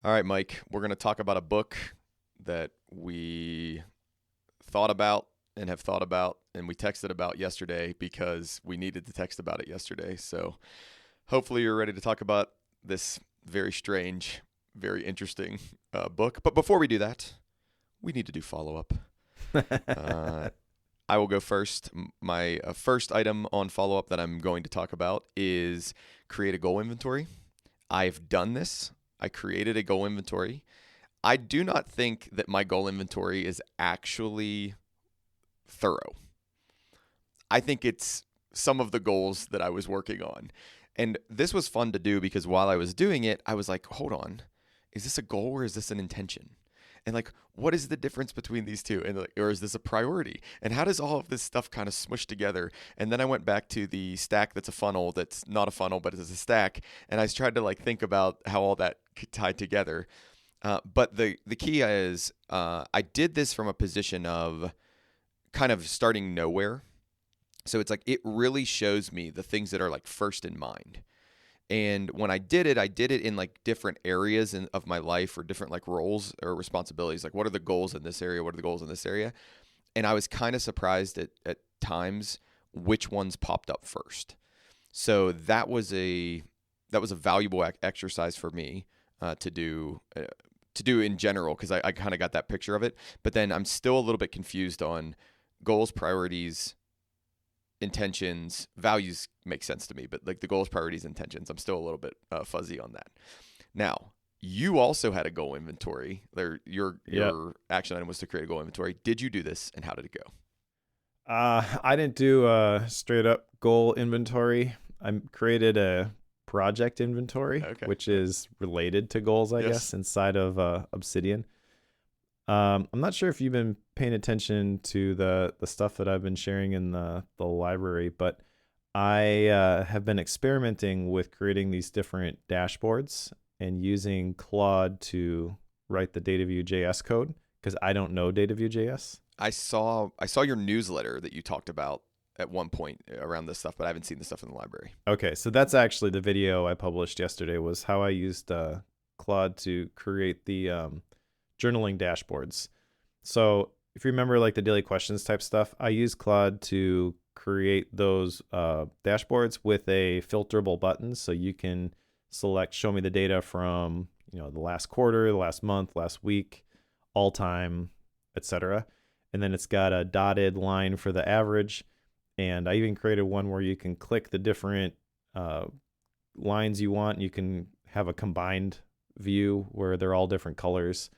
All right, Mike, we're going to talk about a book that we thought about and have thought about, and we texted about yesterday because we needed to text about it yesterday. So hopefully you're ready to talk about this very strange, very interesting book. But before we do that, we need to do follow up. Uh, I will go first. My first item on follow up that I'm going to talk about is create a goal inventory. I've done this. I created a goal inventory. I do not think that my goal inventory is actually thorough. I think it's some of the goals that I was working on. And this was fun to do because while I was doing it, I was like, hold on, is this a goal or is this an intention? And like, what is the difference between these two? And like, or is this a priority? And how does all of this stuff kind of smush together? And then I went back to the stack that's a funnel, that's not a funnel, but it's a stack. And I tried to like think about how all that tied together. But the key is I did this from a position of kind of starting nowhere. So it's like it really shows me the things that are like first in mind. And when I did it in like different areas of my life or different like roles or responsibilities. Like, what are the goals in this area? What are the goals in this area? And I was kind of surprised at times which ones popped up first. So that was a valuable exercise for me to do in general because I kind of got that picture of it. But then I'm still a little bit confused on goals, priorities, intentions. Values make sense to me, but like the goals, priorities, intentions, I'm still a little bit fuzzy on that. Now, you also had a goal inventory. Yeah. Your action item was to create a goal inventory. Did you do this, and how did it go? I didn't do a straight up goal inventory. I created a project inventory, Okay. which is related to goals, I Yes. guess, inside of Obsidian. I'm not sure if you've been paying attention to the stuff that I've been sharing in the library, but I have been experimenting with creating these different dashboards and using Claude to write the DataView.js code because I don't know DataView.js. I saw your newsletter that you talked about at one point around this stuff, but I haven't seen the stuff in the library. Okay, so that's actually the video I published yesterday was how I used Claude to create the journaling dashboards. So if you remember like the daily questions type stuff, I use Claude to create those dashboards with a filterable button so you can select show me the data from the last quarter, the last month, last week, all time, etc. And then it's got a dotted line for the average. And I even created one where you can click the different uh, lines you want. And you can have a combined view where they're all different colors.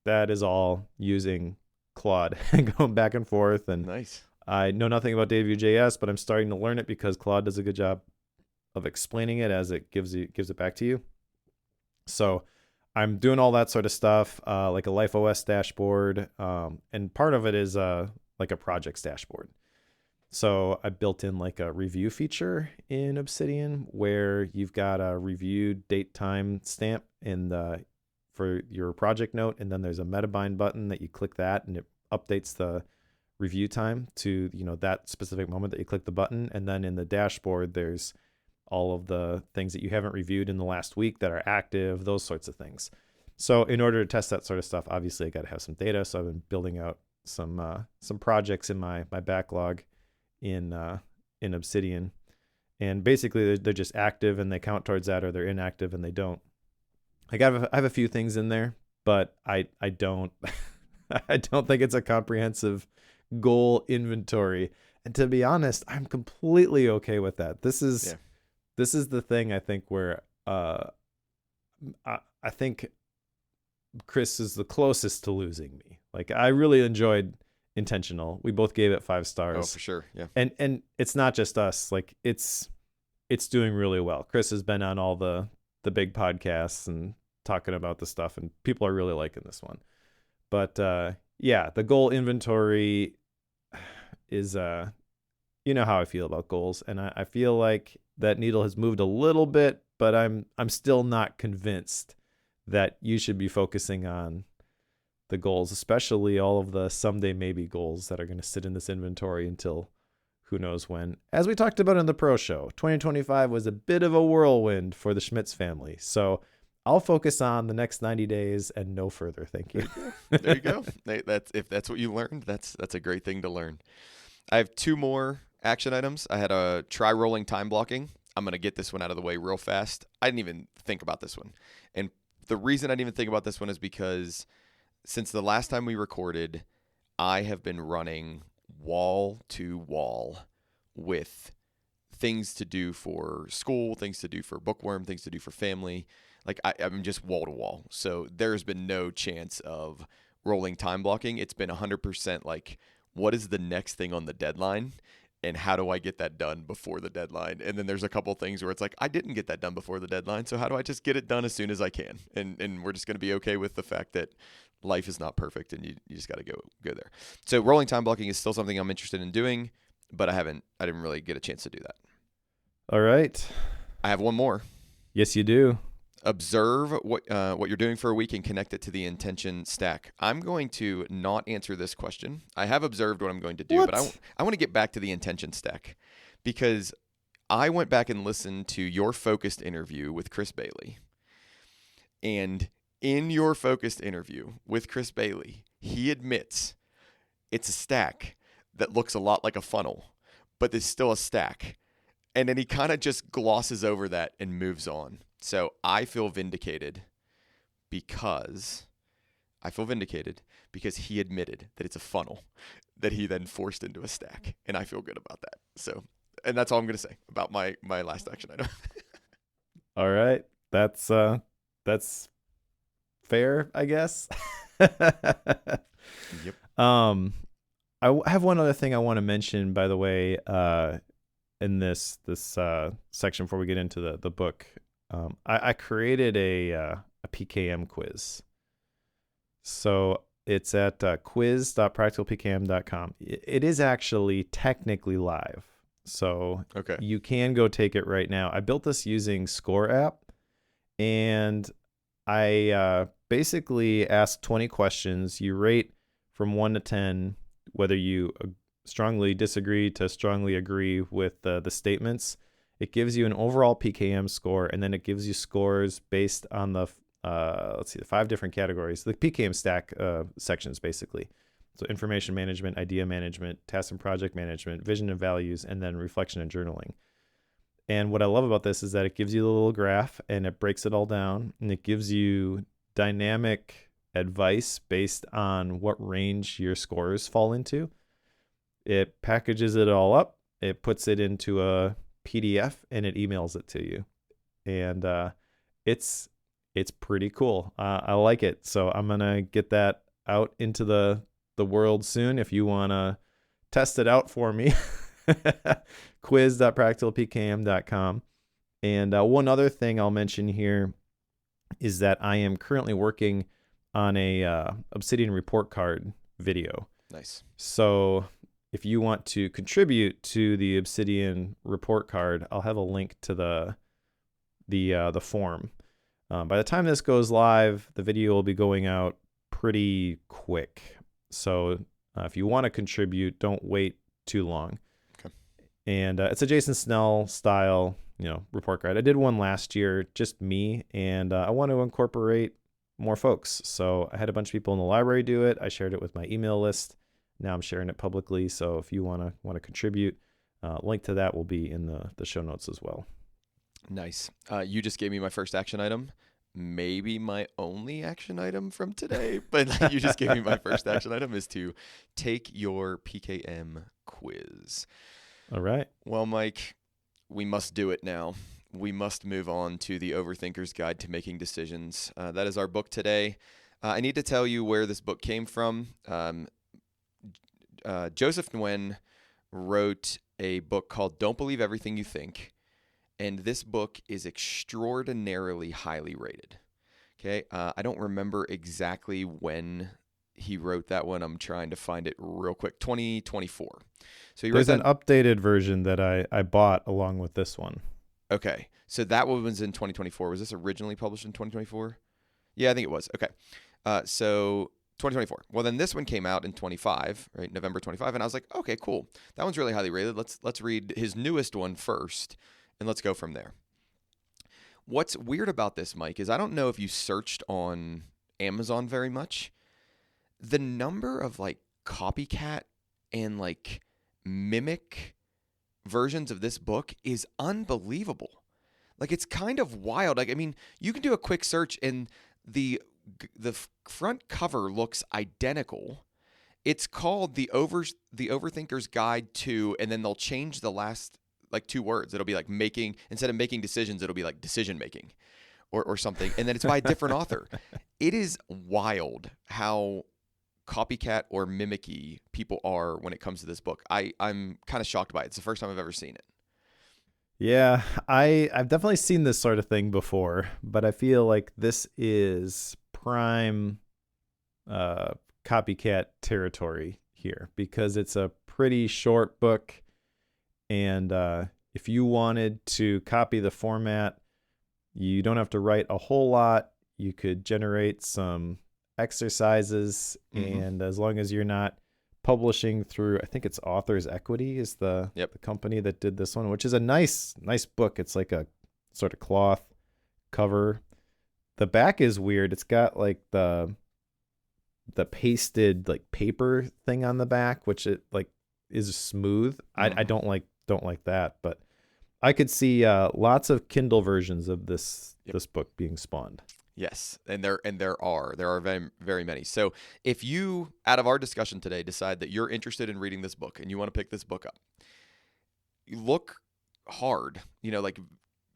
That is all using Claude and going back and forth. And Nice. I know nothing about DataView.js, but I'm starting to learn it because Claude does a good job of explaining it as it gives it back to you. So I'm doing all that sort of stuff, like a Life OS dashboard, and part of it is like a projects dashboard. So I built in like a review feature in Obsidian where you've got a review date time stamp in the for your project note, and then there's a metabind button that you click that, and it updates the review time to that specific moment that you click the button. And then in the dashboard, there's all of the things that you haven't reviewed in the last week that are active, those sorts of things. So in order to test that sort of stuff, obviously I got to have some data. So I've been building out some projects in my backlog in Obsidian, and basically they're just active and they count towards that, or they're inactive and they don't. I have a few things in there, but I don't I don't think it's a comprehensive goal inventory. And to be honest, I'm completely okay with that. Yeah. This is the thing I think where I think Chris is the closest to losing me. Like I really enjoyed Intentional. We both gave it 5 Oh, stars. for sure. Yeah. And it's not just us. Like it's doing really well. Chris has been on all the big podcasts and talking about the stuff, and people are really liking this one. But yeah, the goal inventory is you know how I feel about goals, and I feel like that needle has moved a little bit, but I'm still not convinced that you should be focusing on the goals, especially all of the someday maybe goals that are going to sit in this inventory until who knows when. As we talked about in the pro show, 2025 was a bit of a whirlwind for the Schmitz family. So I'll focus on the next 90 days and no further thinking. There you go. That's if that's what you learned. That's a great thing to learn. I have two more action items. I had a try rolling time blocking. I'm gonna get this one out of the way real fast. I didn't even think about this one, and the reason I didn't even think about this one is because since the last time we recorded, I have been running wall to wall with things to do for school, things to do for bookworm, things to do for family. Like I'm just wall to wall. So there's been no chance of rolling time blocking. It's been 100% like, what is the next thing on the deadline? And how do I get that done before the deadline? And then there's a couple things where it's like, I didn't get that done before the deadline. So how do I just get it done as soon as I can? And we're just going to be okay with the fact that life is not perfect and you just got to go there. So rolling time blocking is still something I'm interested in doing, but I didn't really get a chance to do that. All right. I have one more. Yes, you do. Observe what you're doing for a week and connect it to the intention stack. I'm going to not answer this question. I have observed what I'm going to do, but I want to get back to the intention stack because I went back and listened to your focused interview with Chris Bailey. And in your focused interview with Chris Bailey, he admits it's a stack that looks a lot like a funnel, but there's still a stack. And then he kind of just glosses over that and moves on. So I feel vindicated because he admitted that it's a funnel that he then forced into a stack. And I feel good about that. So, and that's all I'm going to say about my last action item. All right. That's fair, I guess. Yep. I have one other thing I want to mention, by the way, in this section before we get into the book. I created a PKM quiz. So it's at quiz.practicalpkm.com. It is actually technically live. So okay. You can go take it right now. I built this using Score app, and I basically ask 20 questions. You rate from 1 to 10 whether you strongly disagree to strongly agree with the statements. It gives you an overall PKM score, and then it gives you scores based on the, the 5 different categories, the PKM stack sections, basically. So information management, idea management, task and project management, vision and values, and then reflection and journaling. And what I love about this is that it gives you a little graph, and it breaks it all down, and it gives you dynamic advice based on what range your scores fall into. It packages it all up. It puts it into a PDF and it emails it to you, and it's pretty cool. I like it, so I'm gonna get that out into the world soon. If you wanna test it out for me, quiz.practicalpkm.com. And one other thing I'll mention here is that I am currently working on a Obsidian report card video. Nice. So if you want to contribute to the Obsidian report card, I'll have a link to the form. By the time this goes live, the video will be going out pretty quick. So if you want to contribute, don't wait too long. Okay. And it's a Jason Snell style, report card. I did one last year, just me, and I want to incorporate more folks. So I had a bunch of people in the library do it. I shared it with my email list. Now I'm sharing it publicly. So if you want to contribute, link to that will be in the show notes as well. Nice. You just gave me my first action item. Maybe my only action item from today, but you just gave me my first action item is to take your PKM quiz. All right. Well, Mike, we must do it now. We must move on to the Overthinker's Guide to Making Decisions. That is our book today. I need to tell you where this book came from. Joseph Nguyen wrote a book called Don't Believe Everything You Think. And this book is extraordinarily highly rated. Okay. I don't remember exactly when he wrote that one. I'm trying to find it real quick. 2024. So there's an updated version that I bought along with this one. Okay. So that one was in 2024. Was this originally published in 2024? Yeah, I think it was. Okay. So 2024. Well, then this one came out in 25, right? November 25. And I was like, okay, cool. That one's really highly rated. Let's read his newest one first. And let's go from there. what's weird about this, Mike, is I don't know if you searched on Amazon very much. The number of like copycat and like mimic versions of this book is unbelievable. Like, it's kind of wild. Like, I mean, you can do a quick search and the front cover looks identical. It's called the Overthinker's Guide to, and then they'll change the last like two words. It'll be like making, instead of making decisions, it'll be like decision making or something. And then it's by a different author. It is wild how copycat or mimicky people are when it comes to this book. I'm kind of shocked by it. It's the first time I've ever seen it. Yeah, I've definitely seen this sort of thing before, but I feel like this is prime copycat territory here because it's a pretty short book, and if you wanted to copy the format, you don't have to write a whole lot. You could generate some exercises, and as long as you're not publishing through, I think it's Authors Equity is the company that did this one, which is a nice book. It's like a sort of cloth cover. The back is weird. It's got like the pasted like paper thing on the back, which it like is smooth. I don't like that, but I could see lots of Kindle versions of this book being spawned. Yes, and there are very, very many. So if you, out of our discussion today, decide that you're interested in reading this book and you want to pick this book up, you look hard, like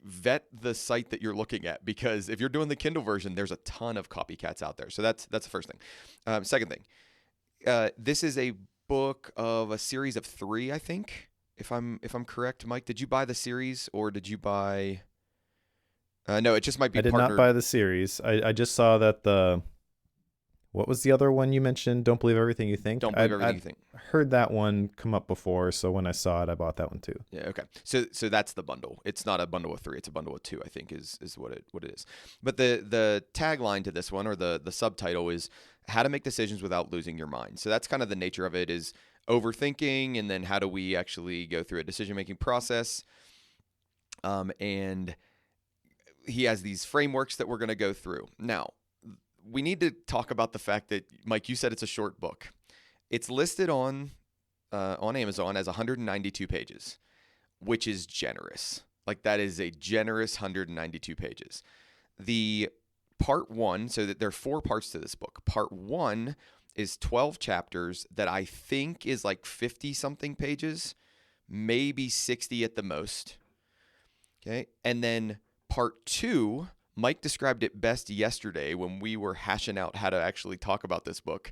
vet the site that you're looking at, because if you're doing the Kindle version, there's a ton of copycats out there. So that's the first thing. Second thing, this is a book of a series of 3, I think, if I'm correct. Mike, did you buy the series or did you buy? No, it just might be. I did not buy the series. I just saw that what was the other one you mentioned? Don't Believe Everything You Think. Don't Believe Everything You Think. Heard that one come up before, so when I saw it, I bought that one too. Yeah. Okay. So that's the bundle. It's not a bundle of 3. It's a bundle of 2. I think is what it is. But the tagline to this one, or the subtitle, is How to Make Decisions Without Losing Your Mind. So that's kind of the nature of it, is overthinking, and then how do we actually go through a decision making process. And he has these frameworks that we're going to go through. Now, we need to talk about the fact that, Mike, you said it's a short book. It's listed on Amazon as 192 pages, which is generous. Like, that is a generous 192 pages. The part 1, so that there are 4 parts to this book. Part 1 is 12 chapters that I think is like 50-something pages, maybe 60 at the most. Okay, and then part 2, Mike described it best yesterday when we were hashing out how to actually talk about this book,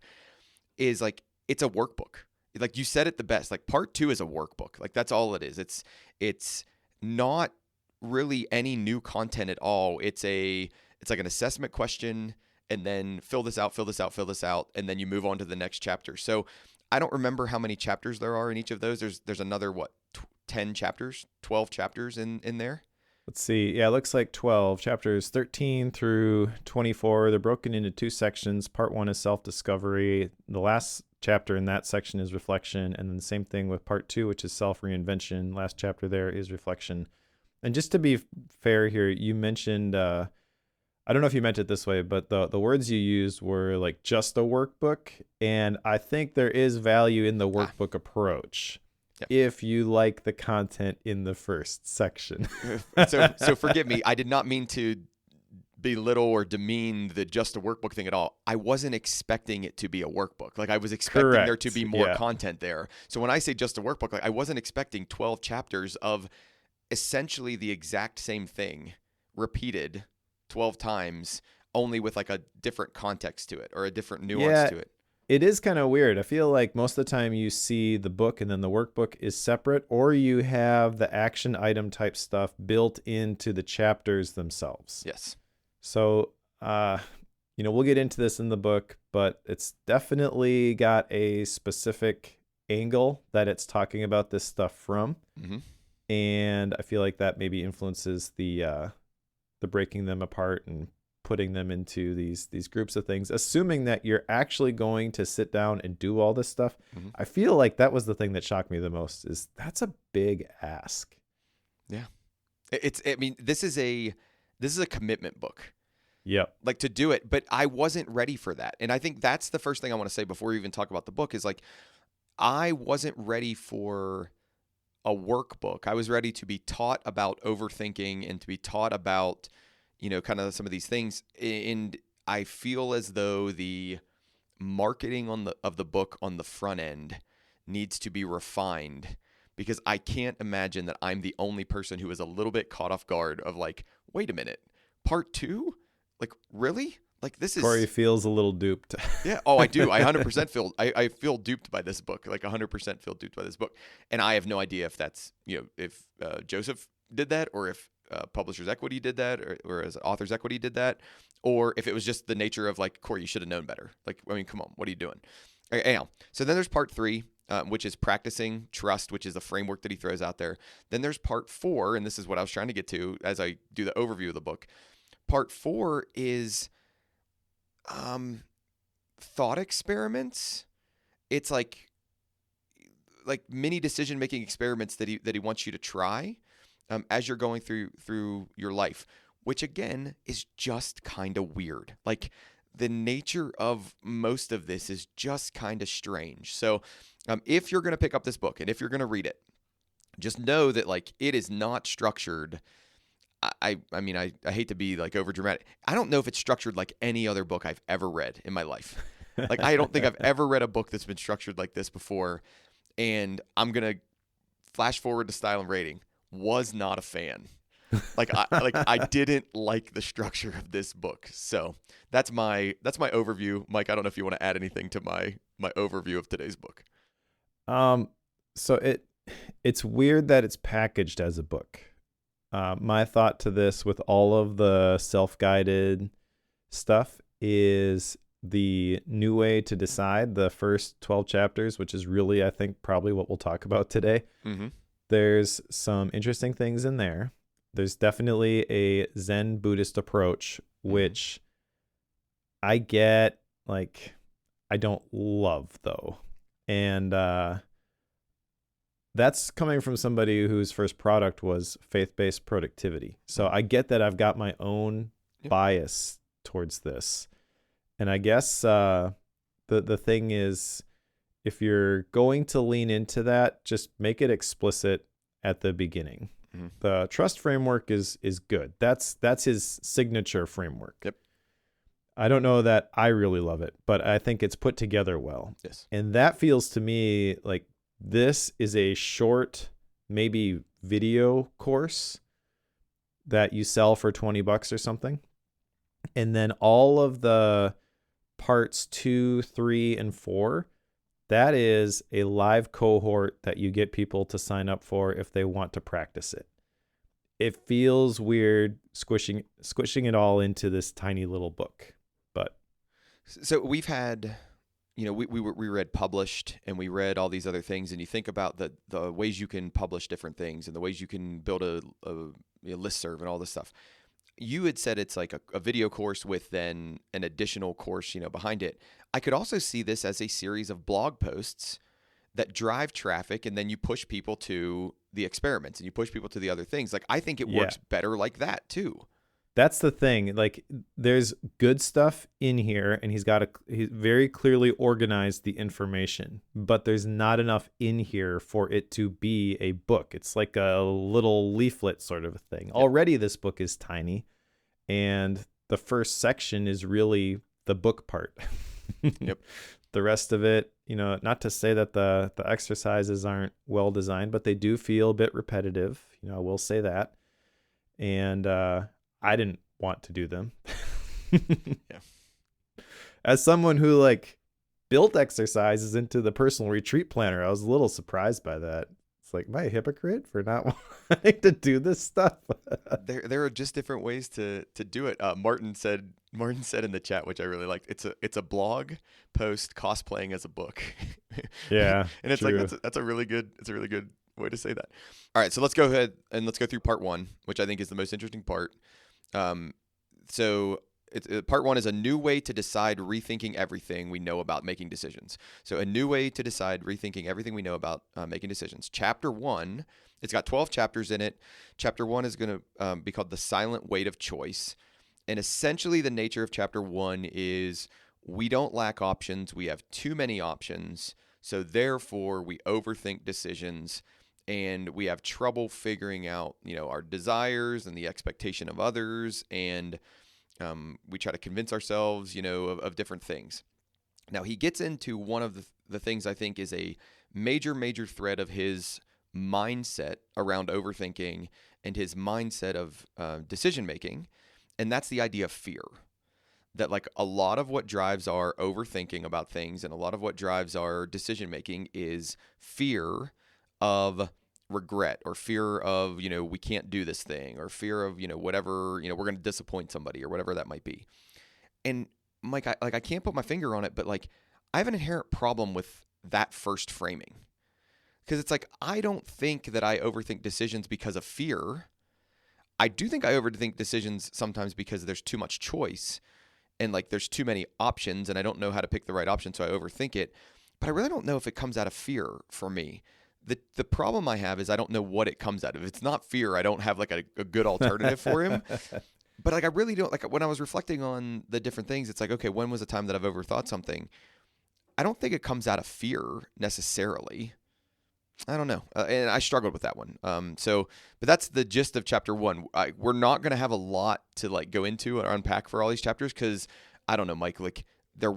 is like, it's a workbook. Like, you said it the best. Like, part 2 is a workbook. Like, that's all it is. It's not really any new content at all. It's like an assessment question, and then fill this out, and then you move on to the next chapter. So I don't remember how many chapters there are in each of those. There's another 10 chapters, 12 chapters in there. Let's see. Yeah, it looks like 12 chapters, 13 through 24. They're broken into 2 sections. Part 1 is self-discovery. The last chapter in that section is reflection. And then the same thing with part 2, which is self-reinvention. Last chapter there is reflection. And just to be fair here, you mentioned, I don't know if you meant it this way, but the words you used were like just a workbook. And I think there is value in the workbook approach. If you like the content in the first section. So forgive me. I did not mean to belittle or demean the just a workbook thing at all. I wasn't expecting it to be a workbook. Like, I was expecting there to be more content there. So when I say just a workbook, like, I wasn't expecting 12 chapters of essentially the exact same thing repeated 12 times, only with like a different context to it or a different nuance to it. It is kind of weird. I feel like most of the time you see the book and then the workbook is separate, or you have the action item type stuff built into the chapters themselves. Yes. So, we'll get into this in the book, but it's definitely got a specific angle that it's talking about this stuff from. Mm-hmm. And I feel like that maybe influences the breaking them apart and putting them into these groups of things, assuming that you're actually going to sit down and do all this stuff. Mm-hmm. I feel like that was the thing that shocked me the most, is that's a big ask. Yeah. This this is a commitment book. Yep. Like to do it, but I wasn't ready for that. And I think that's the first thing I want to say before we even talk about the book is like, I wasn't ready for a workbook. I was ready to be taught about overthinking and to be taught about, kind of some of these things. And I feel as though the marketing of the book on the front end needs to be refined, because I can't imagine that I'm the only person who is a little bit caught off guard of like, wait a minute, part 2? Like, really? Like, this is... Corey feels a little duped. Yeah. Oh, I do. I 100% feel... I feel duped by this book. Like, 100% feel duped by this book. And I have no idea if that's, if Joseph did that, or if Publishers Equity did that, or as Authors Equity did that, or if it was just the nature of like, Corey, you should have known better. Like, I mean, come on, what are you doing? Anyhow, so then there's part 3, which is practicing trust, which is the framework that he throws out there. Then there's part 4, and this is what I was trying to get to as I do the overview of the book. Part 4 is thought experiments. It's like mini decision-making experiments that he wants you to try as you're going through your life, which again is just kind of weird. Like, the nature of most of this is just kind of strange. So if you're going to pick up this book and if you're going to read it, just know that like it is not structured. I mean, I hate to be like over dramatic. I don't know if it's structured like any other book I've ever read in my life. Like, I don't think I've ever read a book that's been structured like this before. And I'm going to flash forward to style and rating. Was not a fan. I didn't like the structure of this book. So that's my overview. Mike, I don't know if you want to add anything to my overview of today's book. So it's weird that it's packaged as a book. My thought to this with all of the self-guided stuff is the new way to decide, the first 12 chapters, which is really, I think, probably what we'll talk about today. Mm-hmm. There's some interesting things in there. There's definitely a Zen Buddhist approach, which I get, like, I don't love, though. And that's coming from somebody whose first product was faith-based productivity. So I get that I've got my own bias towards this. And I guess the thing is, if you're going to lean into that, just make it explicit at the beginning. Mm-hmm. The trust framework is good. That's his signature framework. Yep. I don't know that I really love it, but I think it's put together well. Yes. And that feels to me like this is a short, maybe video course that you sell for $20 or something. And then all of the parts 2, 3, and 4, that is a live cohort that you get people to sign up for if they want to practice it. It feels weird squishing it all into this tiny little book. But so we've had, we read Published, and we read all these other things, and you think about the ways you can publish different things and the ways you can build a listserv and all this stuff. You had said it's like a video course with then an additional course, behind it. I could also see this as a series of blog posts that drive traffic, and then you push people to the experiments and you push people to the other things. Like, I think it works better like that too. That's the thing. Like, there's good stuff in here, and he's very clearly organized the information, but there's not enough in here for it to be a book. It's like a little leaflet sort of a thing. Yep. Already this book is tiny, and the first section is really the book part. Yep. The rest of it, not to say that the exercises aren't well designed, but they do feel a bit repetitive. I will say that. And I didn't want to do them. Yeah. As someone who built exercises into the personal retreat planner, I was a little surprised by that. It's like, am I a hypocrite for not wanting to do this stuff? There are just different ways to do it. Martin said in the chat, which I really liked, it's a blog post cosplaying as a book. Yeah. And it's true. like that's a really good way to say that. All right, so let's go ahead and let's go through part 1, which I think is the most interesting part. So part one is a new way to decide rethinking everything we know about making decisions. So a new way to decide rethinking everything we know about making decisions. Chapter one, it's got 12 chapters in it. Chapter one is going to be called The Silent Weight of Choice. And essentially the nature of chapter one is we don't lack options. We have too many options. So therefore we overthink decisions and we have trouble figuring out, our desires and the expectation of others. And we try to convince ourselves, of different things. Now, he gets into one of the things I think is a major, major thread of his mindset around overthinking and his mindset of decision making. And that's the idea of fear. That like a lot of what drives our overthinking about things and a lot of what drives our decision making is fear of regret or fear of, we can't do this thing or fear of, whatever, we're going to disappoint somebody or whatever that might be. And Mike, I can't put my finger on it, but like I have an inherent problem with that first framing because it's like, I don't think that I overthink decisions because of fear. I do think I overthink decisions sometimes because there's too much choice and like there's too many options and I don't know how to pick the right option. So I overthink it, but I really don't know if it comes out of fear for me. The problem I have is I don't know what it comes out of. If it's not fear, I don't have like a good alternative for him. But like I really don't, like when I was reflecting on the different things, it's like, okay, when was a time that I've overthought something? I don't think it comes out of fear necessarily. I don't know. And I struggled with that one. But that's the gist of chapter one. We're not going to have a lot to like go into or unpack for all these chapters because I don't know, Mike, like they're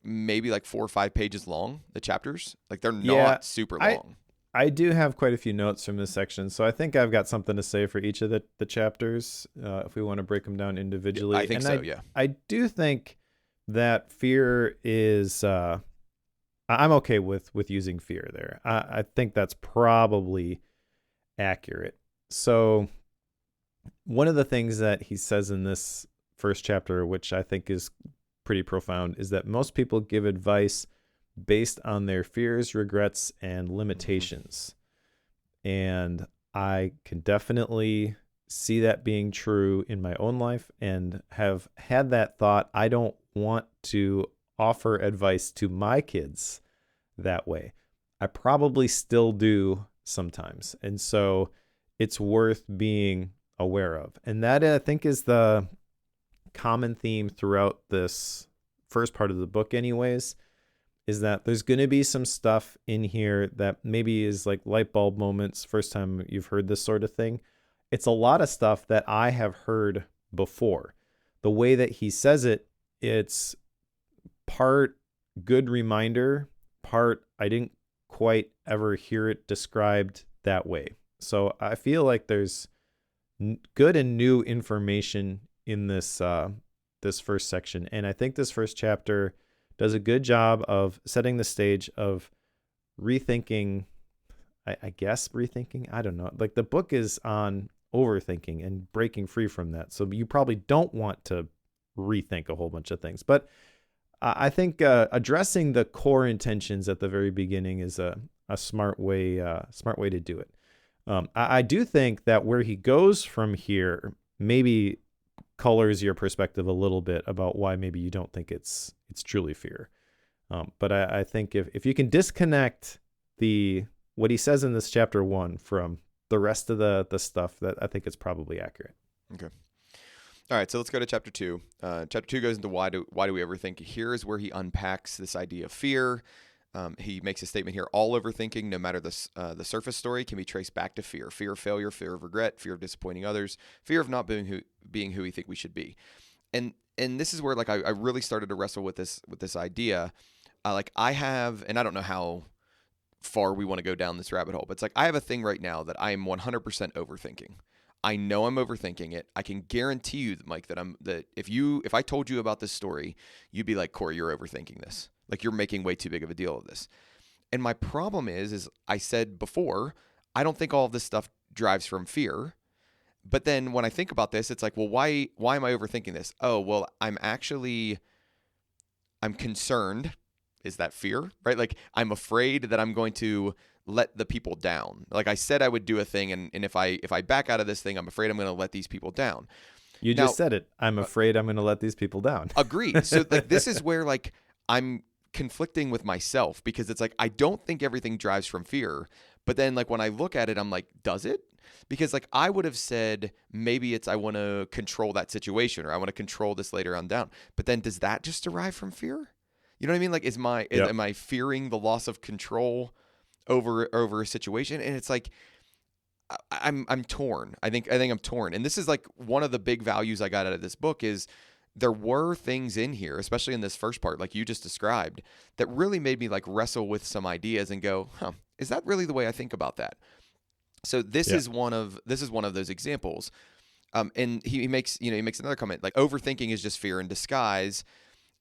maybe like 4 or 5 pages long, the chapters. Like they're not super long. I do have quite a few notes from this section, so I think I've got something to say for each of the chapters if we want to break them down individually. I think so, yeah. I do think that fear is... I'm okay with using fear there. I think that's probably accurate. So one of the things that he says in this first chapter, which I think is pretty profound, is that most people give advice based on their fears, regrets, and limitations. And I can definitely see that being true in my own life and have had that thought. I don't want to offer advice to my kids that way. I probably still do sometimes. And so it's worth being aware of. And that I think is the common theme throughout this first part of the book anyways, is that there's going to be some stuff in here that maybe is like light bulb moments, first time you've heard this sort of thing. It's a lot of stuff that I have heard before. The way that he says it, it's part good reminder, part I didn't quite ever hear it described that way. So I feel like there's good and new information in this this first section. And I think this first chapter does a good job of setting the stage of rethinking, I guess rethinking, I don't know. Like the book is on overthinking and breaking free from that. So you probably don't want to rethink a whole bunch of things. But I think addressing the core intentions at the very beginning is a smart way to do it. I do think that where he goes from here maybe colors your perspective a little bit about why maybe you don't think it's truly fear. But I think if you can disconnect what he says in this chapter 1 from the rest of the stuff, that I think it's probably accurate. Okay. All right, so let's go to chapter 2. Chapter 2 goes into why do we overthink. Here is where he unpacks this idea of fear. He makes a statement here: all overthinking, no matter the surface story, can be traced back to fear. Fear of failure, fear of regret, fear of disappointing others, fear of not being who we think we should be. And this is where like I really started to wrestle with this idea. I have, and I don't know how far we want to go down this rabbit hole, but it's like I have a thing right now that I am 100% overthinking. I know I'm overthinking it. I can guarantee you, Mike, that if I told you about this story, you'd be like, Cory, you're overthinking this. Like you're making way too big of a deal of this. And my problem is I said before, I don't think all of this stuff drives from fear. But then when I think about this, it's like, well, why am I overthinking this? Oh, well, I'm concerned. Is that fear, right? Like I'm afraid that I'm going to let the people down. Like I said I would do a thing, and if I back out of this thing, I'm afraid I'm going to let these people down. You Now, just said it. I'm afraid I'm going to let these people down. agreed. So like this is where like I'm conflicting with myself because it's like I don't think everything drives from fear, but then like when I look at it, I'm like, does it? Because like I would have said maybe it's I want to control that situation or I want to control this later on down. But then does that just derive from fear? You know what I mean? Like Yep. am I fearing the loss of control over a situation? And it's like I'm torn. I think I'm torn. And this is like one of the big values I got out of this book is there were things in here, especially in this first part, like you just described, that really made me like wrestle with some ideas and go, huh, is that really the way I think about that? So this Yeah. is one of those examples. And he makes another comment like overthinking is just fear in disguise,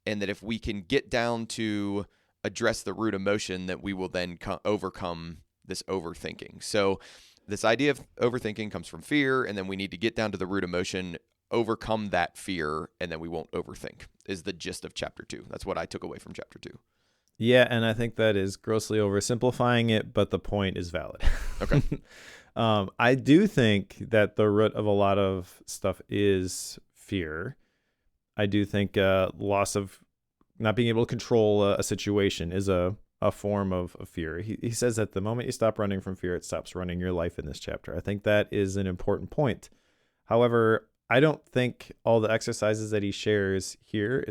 and that if we can get down to address the root emotion, that we will then overcome this overthinking. So this idea of overthinking comes from fear, and then we need to get down to the root emotion, overcome that fear, and then we won't overthink. Is the gist of chapter 2. That's what I took away from chapter 2. Yeah, and I think that is grossly oversimplifying it, but the point is valid. Okay. I do think that the root of a lot of stuff is fear. I do think loss of not being able to control a situation is a form of fear. He says that the moment you stop running from fear, it stops running your life in this chapter. I think that is an important point. However, I don't think all the exercises that he shares here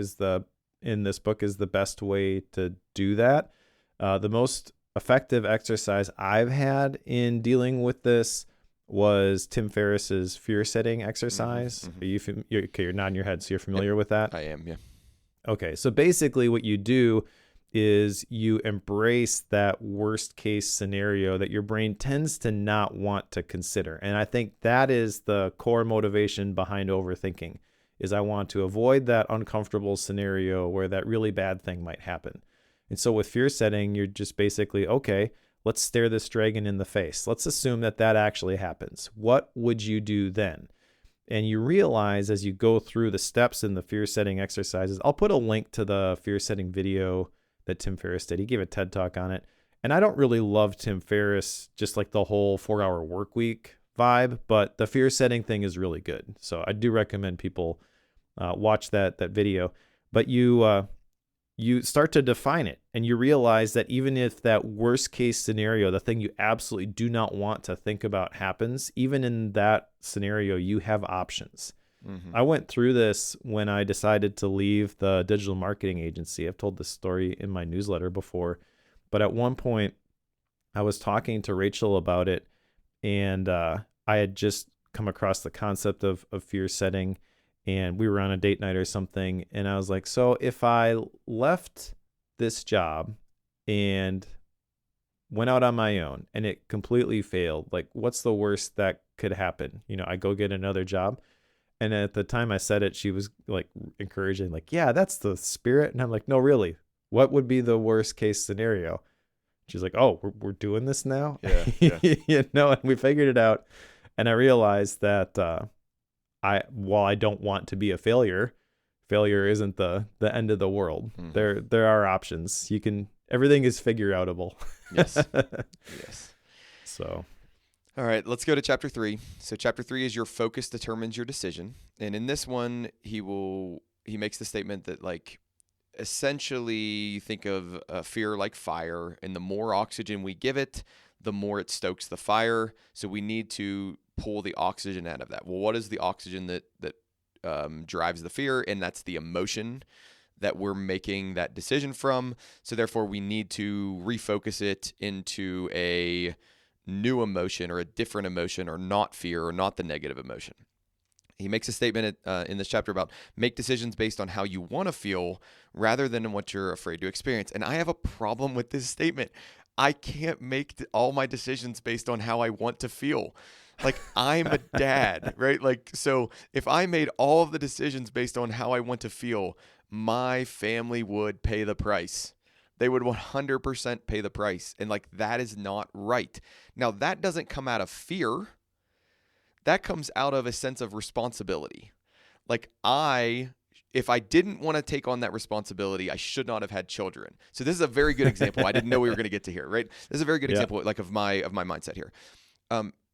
in this book is the best way to do that. The most effective exercise I've had in dealing with this was Tim Ferriss's fear setting exercise. Mm-hmm. You're nodding your head, so you're familiar with that? I am, yeah. Okay, so basically what you do is you embrace that worst case scenario that your brain tends to not want to consider. And I think that is the core motivation behind overthinking, is I want to avoid that uncomfortable scenario where that really bad thing might happen. And so with fear setting, you're just basically, okay, let's stare this dragon in the face. Let's assume that actually happens. What would you do then? And you realize as you go through the steps in the fear setting exercises, I'll put a link to the fear setting video that Tim Ferriss did. He gave a TED talk on it. And I don't really love Tim Ferriss, just like the whole 4-hour work week vibe, but the fear setting thing is really good. So I do recommend people watch that video. But you start to define it, and you realize that even if that worst case scenario, the thing you absolutely do not want to think about happens, even in that scenario, you have options. Mm-hmm. I went through this when I decided to leave the digital marketing agency. I've told this story in my newsletter before, but at one point I was talking to Rachel about it, and I had just come across the concept of fear setting, and we were on a date night or something. And I was like, so if I left this job and went out on my own and it completely failed, like what's the worst that could happen? I go get another job. And at the time I said it, she was like encouraging, like, yeah, that's the spirit. And I'm like, no, really, what would be the worst case scenario? She's like, oh, we're doing this now. Yeah. And we figured it out. And I realized that, while I don't want to be a failure isn't the end of the world. Mm-hmm. There are options. Everything is figure outable. Yes. Yes. So, all right, let's go to chapter 3. So chapter 3 is your focus determines your decision. And in this one, he makes the statement that like essentially think of fear like fire, and the more oxygen we give it, the more it stokes the fire. So we need to pull the oxygen out of that. Well, what is the oxygen that drives the fear? And that's the emotion that we're making that decision from. So therefore, we need to refocus it into a new emotion or a different emotion, or not fear, or not the negative emotion. He makes a statement in this chapter about make decisions based on how you want to feel rather than what you're afraid to experience. And I have a problem with this statement. I can't make all my decisions based on how I want to feel. Like, I'm a dad, right? Like, so if I made all of the decisions based on how I want to feel, my family would pay the price. They would 100% pay the price. And like, that is not right. Now, that doesn't come out of fear. That comes out of a sense of responsibility. Like, if I didn't want to take on that responsibility, I should not have had children. So this is a very good example. I didn't know we were going to get to here, right? This is a very good example, like, of my mindset here.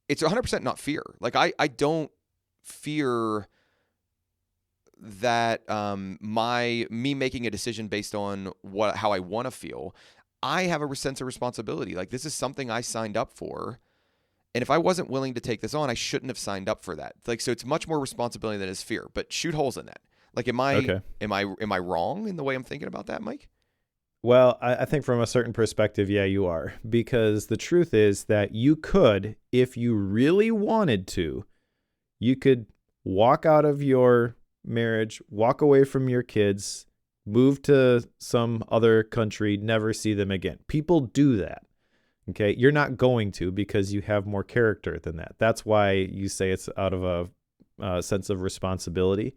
It's 100% not fear. Like, I don't fear that me making a decision based on how I want to feel, I have a sense of responsibility. Like, this is something I signed up for. And if I wasn't willing to take this on, I shouldn't have signed up for that. Like, so it's much more responsibility than it is fear. But shoot holes in that. Like, am Okay. I wrong in the way I'm thinking about that, Mike? Well, I think from a certain perspective, yeah, you are. Because the truth is that you could, if you really wanted to, you could walk out of your marriage, walk away from your kids, move to some other country, never see them again. People do that. Okay. You're not going to, because you have more character than that. That's why you say it's out of a sense of responsibility.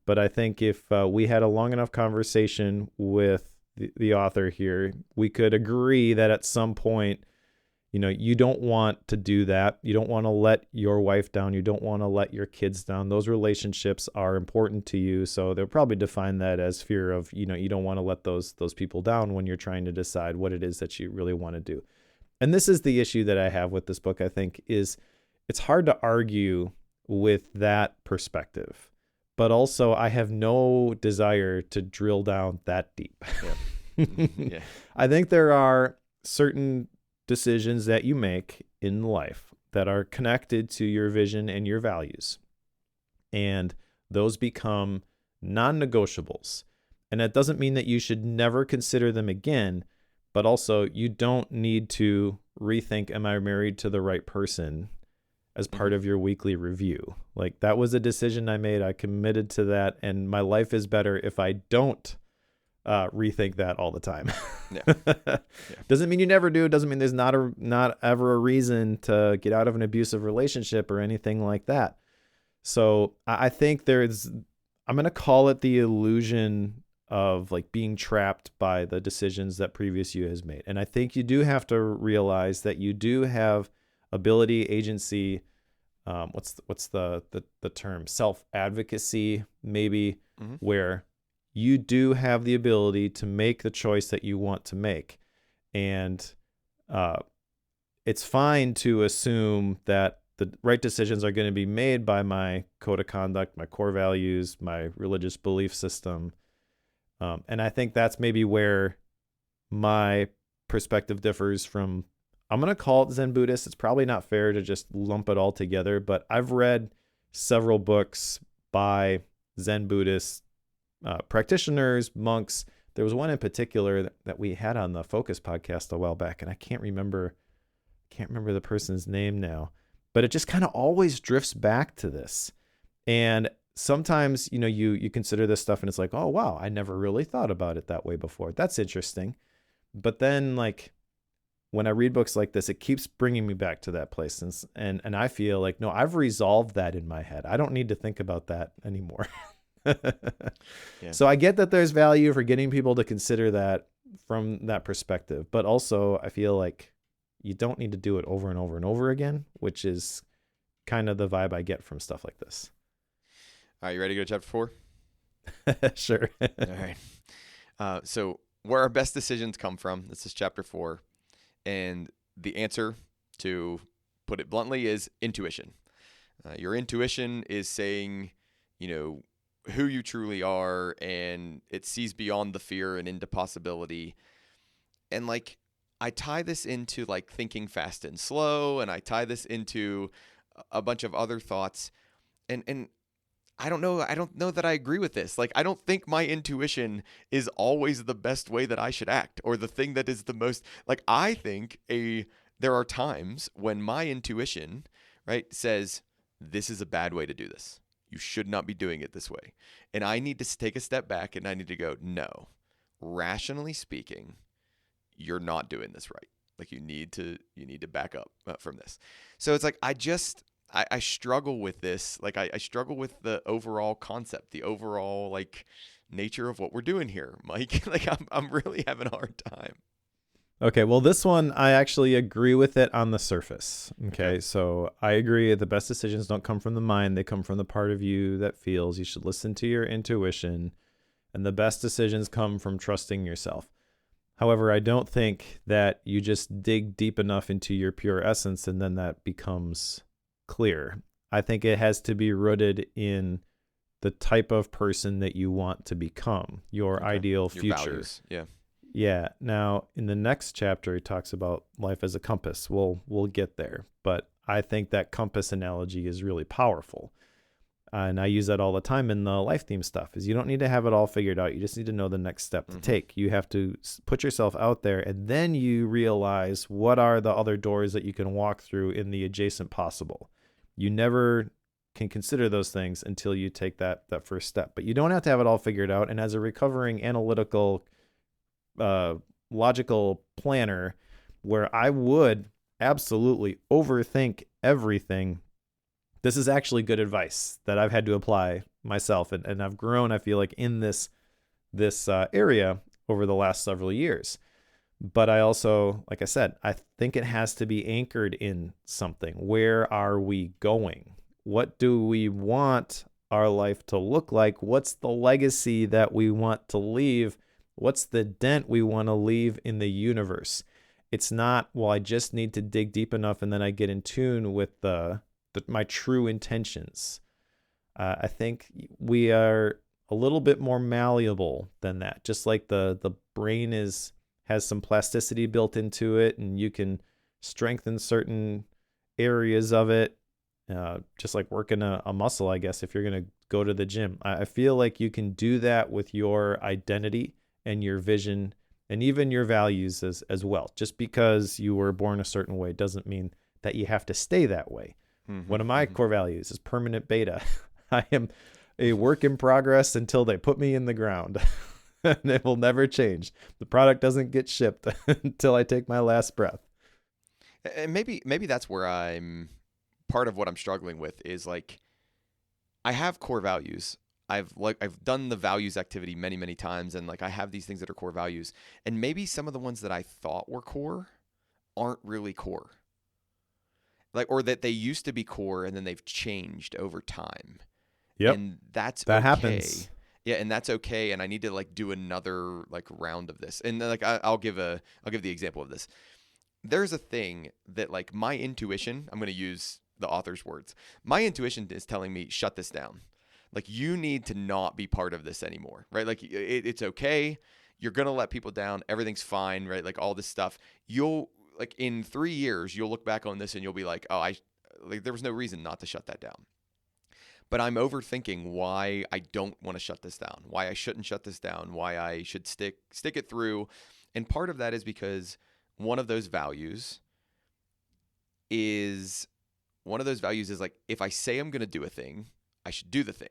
But I think if we had a long enough conversation with the author here, we could agree that at some point, you don't want to do that. You don't want to let your wife down. You don't want to let your kids down. Those relationships are important to you. So they'll probably define that as fear of, you don't want to let those people down when you're trying to decide what it is that you really want to do. And this is the issue that I have with this book, I think, is it's hard to argue with that perspective. But also, I have no desire to drill down that deep. Yeah. Yeah. I think there are certain decisions that you make in life that are connected to your vision and your values. And those become non-negotiables. And that doesn't mean that you should never consider them again, but also you don't need to rethink, am I married to the right person, as part of your weekly review. Like, that was a decision I made. I committed to that, and my life is better if I don't rethink that all the time. Yeah. Yeah. Doesn't mean you never do. Doesn't mean there's not ever a reason to get out of an abusive relationship or anything like that. So I think I'm going to call it the illusion of like being trapped by the decisions that previous you has made. And I think you do have to realize that you do have ability, agency, what's the term? Self-advocacy, maybe, where you do have the ability to make the choice that you want to make. And it's fine to assume that the right decisions are going to be made by my code of conduct, my core values, my religious belief system. And I think that's maybe where my perspective differs from, I'm going to call it Zen Buddhist. It's probably not fair to just lump it all together, but I've read several books by Zen Buddhist practitioners, monks. There was one in particular that we had on the Focus podcast a while back, and I can't remember the person's name now, but it just kind of always drifts back to this. And sometimes, you consider this stuff and it's like, oh, wow, I never really thought about it that way before. That's interesting. But then, like, when I read books like this, it keeps bringing me back to that place. And I feel like, no, I've resolved that in my head. I don't need to think about that anymore. Yeah. So I get that there's value for getting people to consider that from that perspective. But also, I feel like you don't need to do it over and over and over again, which is kind of the vibe I get from stuff like this. All right, you ready to go to chapter 4? Sure. All right. So where our best decisions come from, this is chapter 4. And the answer, to put it bluntly, is intuition. Your intuition is saying, who you truly are, and it sees beyond the fear and into possibility. And like, I tie this into like thinking fast and slow, and I tie this into a bunch of other thoughts. And I don't know that I agree with this. Like, I don't think my intuition is always the best way that I should act, or the thing that is the most, like, I think there are times when my intuition, right, says this is a bad way to do this. You should not be doing it this way. And I need to take a step back and I need to go, no, rationally speaking, you're not doing this right. Like, you need to back up from this. So it's like, I struggle with this. Like, I struggle with the overall concept, the overall like nature of what we're doing here, Mike. Like, I'm really having a hard time. Okay, well, this one, I actually agree with it on the surface. Okay, so I agree the best decisions don't come from the mind. They come from the part of you that feels. You should listen to your intuition, and the best decisions come from trusting yourself. However, I don't think that you just dig deep enough into your pure essence and then that becomes clear. I think it has to be rooted in the type of person that you want to become, your ideal Your future. values. Yeah. Yeah. Now, in the next chapter, he talks about life as a compass. We'll get there, but I think that compass analogy is really powerful. And I use that all the time in the life theme stuff. Is you don't need to have it all figured out. You just need to know the next step to take. You have to put yourself out there, and then you realize what are the other doors that you can walk through in the adjacent possible. You never can consider those things until you take that first step. But you don't have to have it all figured out. And as a recovering analytical, logical planner, where I would absolutely overthink everything, this is actually good advice that I've had to apply myself. And I've grown, I feel like, in this area over the last several years. But I also, like I said, I think it has to be anchored in something. Where are we going? What do we want our life to look like? What's the legacy that we want to leave? What's the dent we want to leave in the universe? It's not, well, I just need to dig deep enough and then I get in tune with my true intentions. I think we are a little bit more malleable than that. Just like the brain has some plasticity built into it, and you can strengthen certain areas of it, just like working a muscle, I guess, if you're going to go to the gym. I feel like you can do that with your identity and your vision and even your values as well. Just because you were born a certain way doesn't mean that you have to stay that way. One of my core values is permanent beta. I am a work in progress until they put me in the ground. And it will never change. The product doesn't get shipped until I take my last breath. And maybe that's where I'm part of what I'm struggling with is like, I have core values. I've done the values activity many, many times. And like, I have these things that are core values, and maybe some of the ones that I thought were core aren't really core. Like, or that they used to be core and then they've changed over time. Yep. And that okay. Happens. Yeah, and that's okay. And I need to like do another like round of this. And like I'll give the example of this. There's a thing that like my intuition, I'm going to use the author's words. My intuition is telling me, shut this down. Like, you need to not be part of this anymore, right? Like it's okay. You're going to let people down. Everything's fine, right? Like all this stuff. Like in 3 years, you'll look back on this and you'll be like, oh, there was no reason not to shut that down. But I'm overthinking why I don't want to shut this down, why I shouldn't shut this down, why I should stick it through. And part of that is because one of those values is like, if I say I'm going to do a thing, I should do the thing.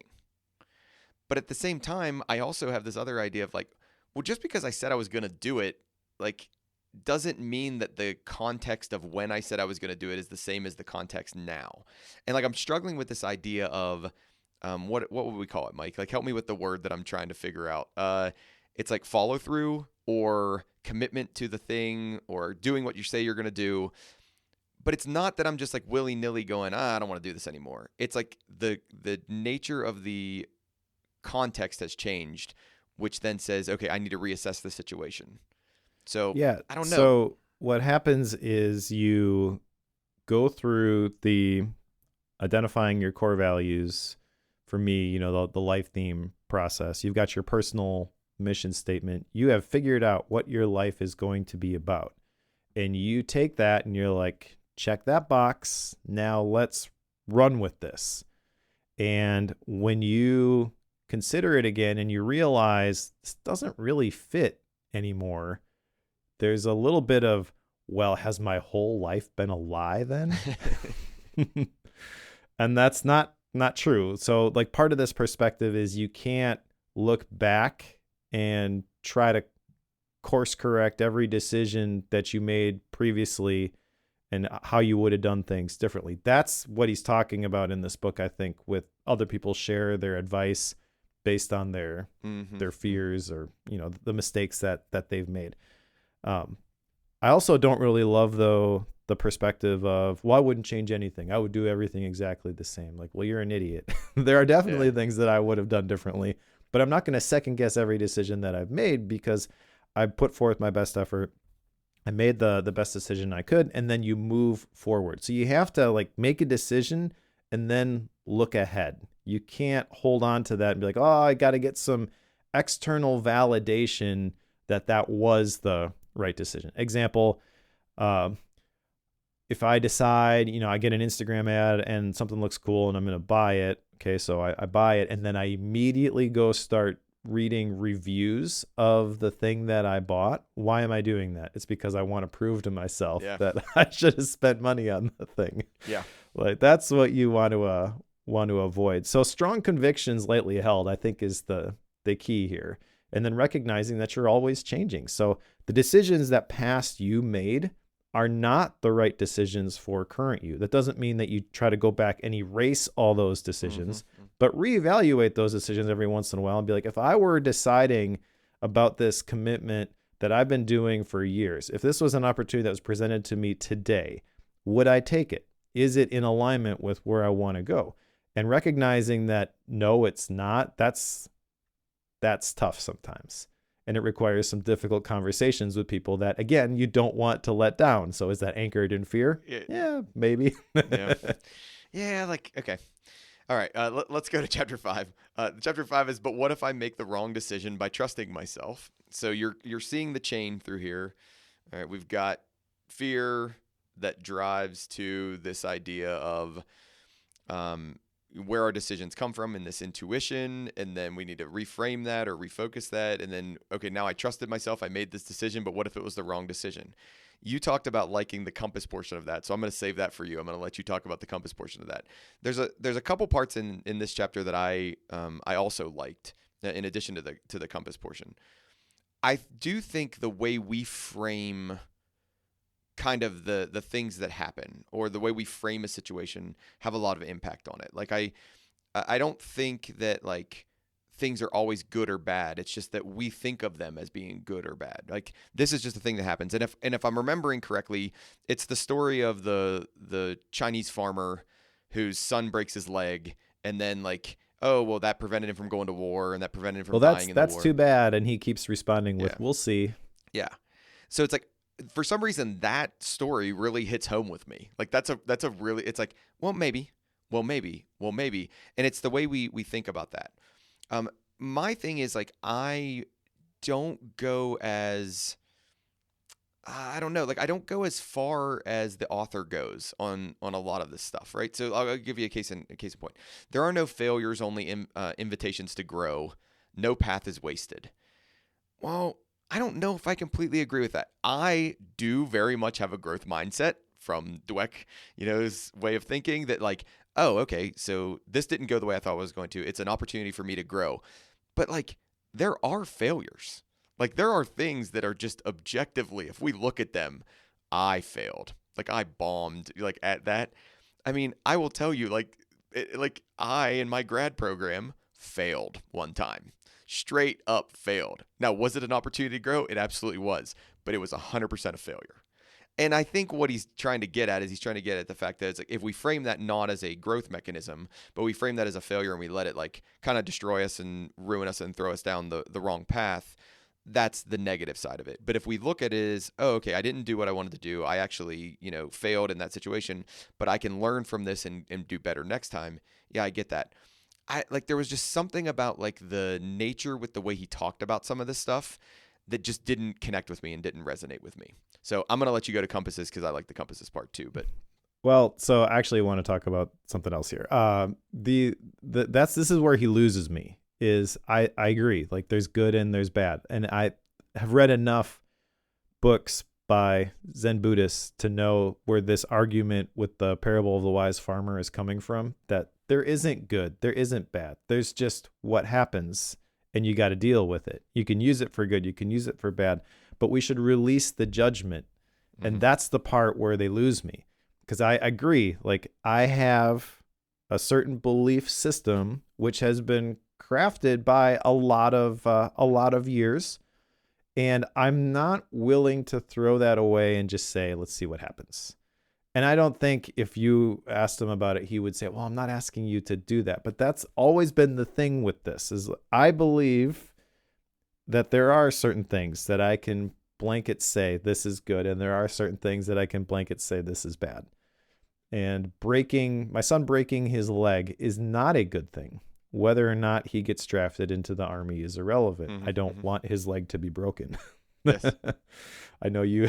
But at the same time, I also have this other idea of like, well, just because I said I was going to do it, like, doesn't mean that the context of when I said I was going to do it is the same as the context now. And like, I'm struggling with this idea of what would we call it, Mike? Like, help me with the word that I'm trying to figure out. It's like follow through or commitment to the thing or doing what you say you're going to do. But it's not that I'm just like willy-nilly going, I don't want to do this anymore. It's like the nature of the context has changed, which then says, okay, I need to reassess the situation. So yeah, I don't know. So what happens is you go through the identifying your core values. For me, the life theme process. You've got your personal mission statement. You have figured out what your life is going to be about. And you take that and you're like, check that box. Now let's run with this. And when you consider it again and you realize this doesn't really fit anymore, there's a little bit of, well, has my whole life been a lie then? And that's not true. So like, part of this perspective is you can't look back and try to course correct every decision that you made previously and how you would have done things differently. That's what he's talking about in this book, I think, with other people share their advice based on their fears or, the mistakes that they've made. I also don't really love, though, the perspective of, well, I wouldn't change anything. I would do everything exactly the same. Like, well, you're an idiot. There are definitely things that I would have done differently, but I'm not going to second guess every decision that I've made because I put forth my best effort. I made the best decision I could, and then you move forward. So you have to like make a decision and then look ahead. You can't hold on to that and be like, oh, I got to get some external validation that was the right decision. Example, if I decide, I get an Instagram ad and something looks cool and I'm going to buy it. Okay, so I buy it and then I immediately go start reading reviews of the thing that I bought. Why am I doing that? It's because I want to prove to myself that I should have spent money on the thing. Yeah. Like that's what you want to avoid. So strong convictions lightly held, I think, is the key here. And then recognizing that you're always changing. So the decisions that past you made are not the right decisions for current you. That doesn't mean that you try to go back and erase all those decisions, but reevaluate those decisions every once in a while and be like, if I were deciding about this commitment that I've been doing for years, if this was an opportunity that was presented to me today, would I take it? Is it in alignment with where I want to go? And recognizing that, no, it's not, that's tough sometimes. And it requires some difficult conversations with people that, again, you don't want to let down. So is that anchored in fear? Yeah, maybe. Yeah, like, okay. All right, let's go to chapter 5. Chapter 5 is, but what if I make the wrong decision by trusting myself? So you're seeing the chain through here. All right, we've got fear that drives to this idea of where our decisions come from in this intuition, and then we need to reframe that or refocus that, and then, okay, now I trusted myself, I made this decision, but what if it was the wrong decision? You talked about liking the compass portion of that, so I'm going to save that for you. I'm going to let you talk about the compass portion of that. There's a couple parts in this chapter that I also liked, in addition to the compass portion. I do think the way we frame kind of the things that happen, or the way we frame a situation, have a lot of impact on it. Like I don't think that like things are always good or bad. It's just that we think of them as being good or bad. Like this is just a thing that happens. And if I'm remembering correctly, it's the story of the Chinese farmer whose son breaks his leg, and then like, oh, well, that prevented him from going to war, and that prevented him from dying in the war. That's too bad. And he keeps responding with, we'll see. Yeah. So it's like, for some reason, that story really hits home with me. Like that's a really, it's like, well, maybe. And it's the way we think about that. My thing is like, I don't go as, I don't know, like I don't go as far as the author goes on a lot of this stuff, right? So I'll give you a case in point. There are no failures, only invitations to grow. No path is wasted. Well, I don't know if I completely agree with that. I do very much have a growth mindset from Dweck, his way of thinking that like, oh, okay, so this didn't go the way I thought it was going to. It's an opportunity for me to grow. But like, there are failures. Like there are things that are just objectively, if we look at them, I failed. Like I bombed like at that. I mean, I will tell you like I in my grad program failed one time. Straight up failed. Now, was it an opportunity to grow? It absolutely was, but it was 100% a failure. And I think what he's trying to get at is the fact that it's like, if we frame that not as a growth mechanism, but we frame that as a failure and we let it like kind of destroy us and ruin us and throw us down the wrong path, that's the negative side of it. But if we look at it as, oh, okay, I didn't do what I wanted to do. I actually, failed in that situation, but I can learn from this and do better next time. Yeah, I get that. There was just something about like the nature with the way he talked about some of this stuff that just didn't connect with me and didn't resonate with me. So I'm going to let you go to compasses because I like the compasses part too. But well, so I actually want to talk about something else here. This is where he loses me. Is I agree. Like there's good and there's bad, and I have read enough books by Zen Buddhists to know where this argument with the parable of the wise farmer is coming from, that there isn't good, there isn't bad. There's just what happens, and you got to deal with it. You can use it for good, you can use it for bad, but we should release the judgment. Mm-hmm. And that's the part where they lose me, because I agree. Like I have a certain belief system which has been crafted by a lot of years. And I'm not willing to throw that away and just say, let's see what happens. And I don't think if you asked him about it, he would say, well, I'm not asking you to do that. But that's always been the thing with this, is I believe that there are certain things that I can blanket say this is good, and there are certain things that I can blanket say this is bad. And my son breaking his leg is not a good thing. Whether or not he gets drafted into the Army is irrelevant. Mm-hmm, I don't want his leg to be broken. Yes. I know you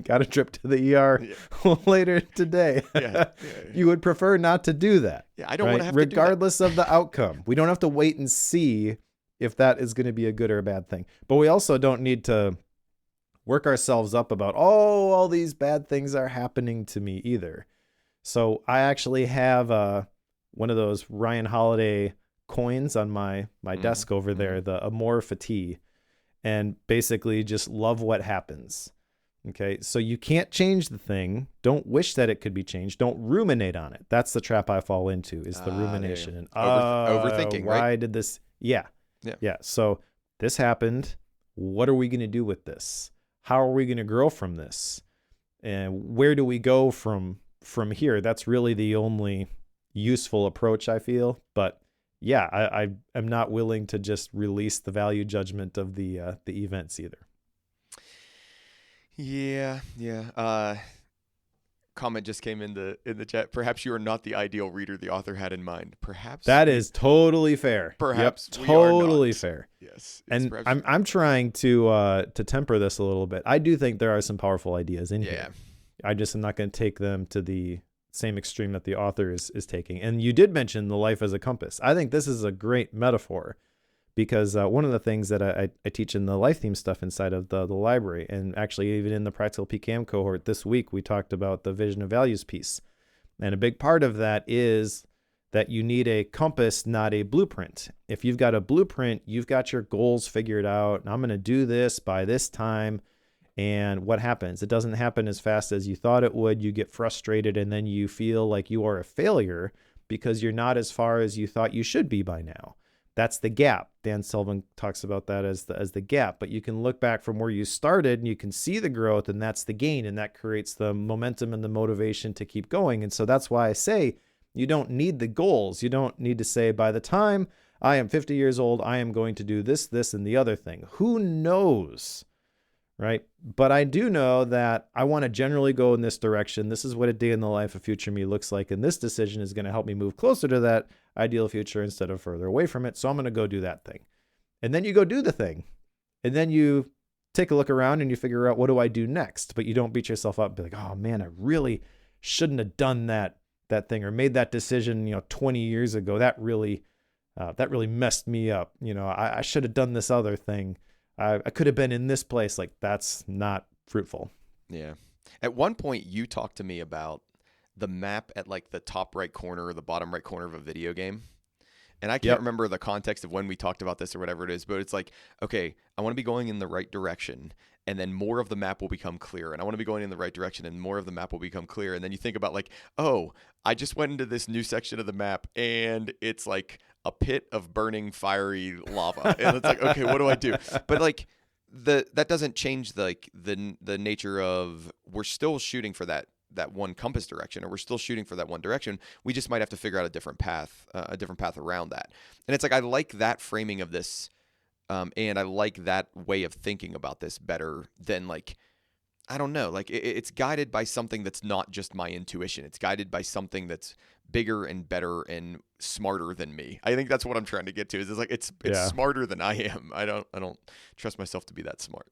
got a trip to the ER later today. Yeah. You would prefer not to do that. Yeah, I don't right? want to have regardless to do that. of the outcome. We don't have to wait and see if that is going to be a good or a bad thing. But we also don't need to work ourselves up about, all these bad things are happening to me either. So I actually have one of those Ryan Holiday coins on my desk over there, the Amor Fati, and basically just love what happens. Okay, so you can't change the thing. Don't wish that it could be changed. Don't ruminate on it. That's the trap I fall into, is the rumination. And overthinking, why right? did this? Yeah. So this happened. What are we going to do with this? How are we going to grow from this? And where do we go from here? That's really the only useful approach, I feel. But yeah, I am not willing to just release the value judgment of the events either. Yeah. Comment just came in the chat. Perhaps you are not the ideal reader the author had in mind. Perhaps that is totally fair. Perhaps totally fair. Yes, and I'm trying to temper this a little bit. I do think there are some powerful ideas in here. I just am not going to take them to the same extreme that the author is taking. And you did mention the life as a compass. I think this is a great metaphor, because one of the things that I teach in the life theme stuff inside of the library, and actually even in the Practical PCAM cohort this week, we talked about the vision of values piece. And a big part of that is that you need a compass, not a blueprint. If you've got a blueprint, you've got your goals figured out. And I'm going to do this by this time. And what happens? It doesn't happen as fast as you thought it would. You get frustrated, and then you feel like you are a failure because you're not as far as you thought you should be by now. That's the gap. Dan Sullivan talks about that as the gap. But you can look back from where you started and you can see the growth, and that's the gain, and that creates the momentum and the motivation to keep going. And so that's why I say you don't need the goals. You don't need to say, by the time I am 50 years old, I am going to do this, this, and the other thing. Who knows? Right? But I do know that I want to generally go in this direction. This is what a day in the life of future me looks like. And this decision is going to help me move closer to that ideal future instead of further away from it. So I'm going to go do that thing. And then you go do the thing. And then you take a look around and you figure out, what do I do next? But you don't beat yourself up and be like, oh man, I really shouldn't have done that thing, or made that decision, 20 years ago. That really messed me up. I should have done this other thing. I could have been in this place. Like, that's not fruitful. Yeah. At one point, you talked to me about the map at like the top right corner or the bottom right corner of a video game. And I can't remember the context of when we talked about this or whatever it is, but it's like, okay, I want to be going in the right direction, and then more of the map will become clear. And I want to be going in the right direction, and more of the map will become clear. And then you think about like, oh, I just went into this new section of the map, and it's like a pit of burning fiery lava. And it's like, okay, what do I do? But like that doesn't change the nature of, we're still shooting for that one compass direction, or we're still shooting for that one direction. We just might have to figure out a different path around that. And it's like, I like that framing of this. And I like that way of thinking about this better than like, I don't know, like it's guided by something that's not just my intuition. It's guided by something that's bigger and better and smarter than me. I think that's what I'm trying to get to. Is it's like, it's smarter than I am. I don't trust myself to be that smart.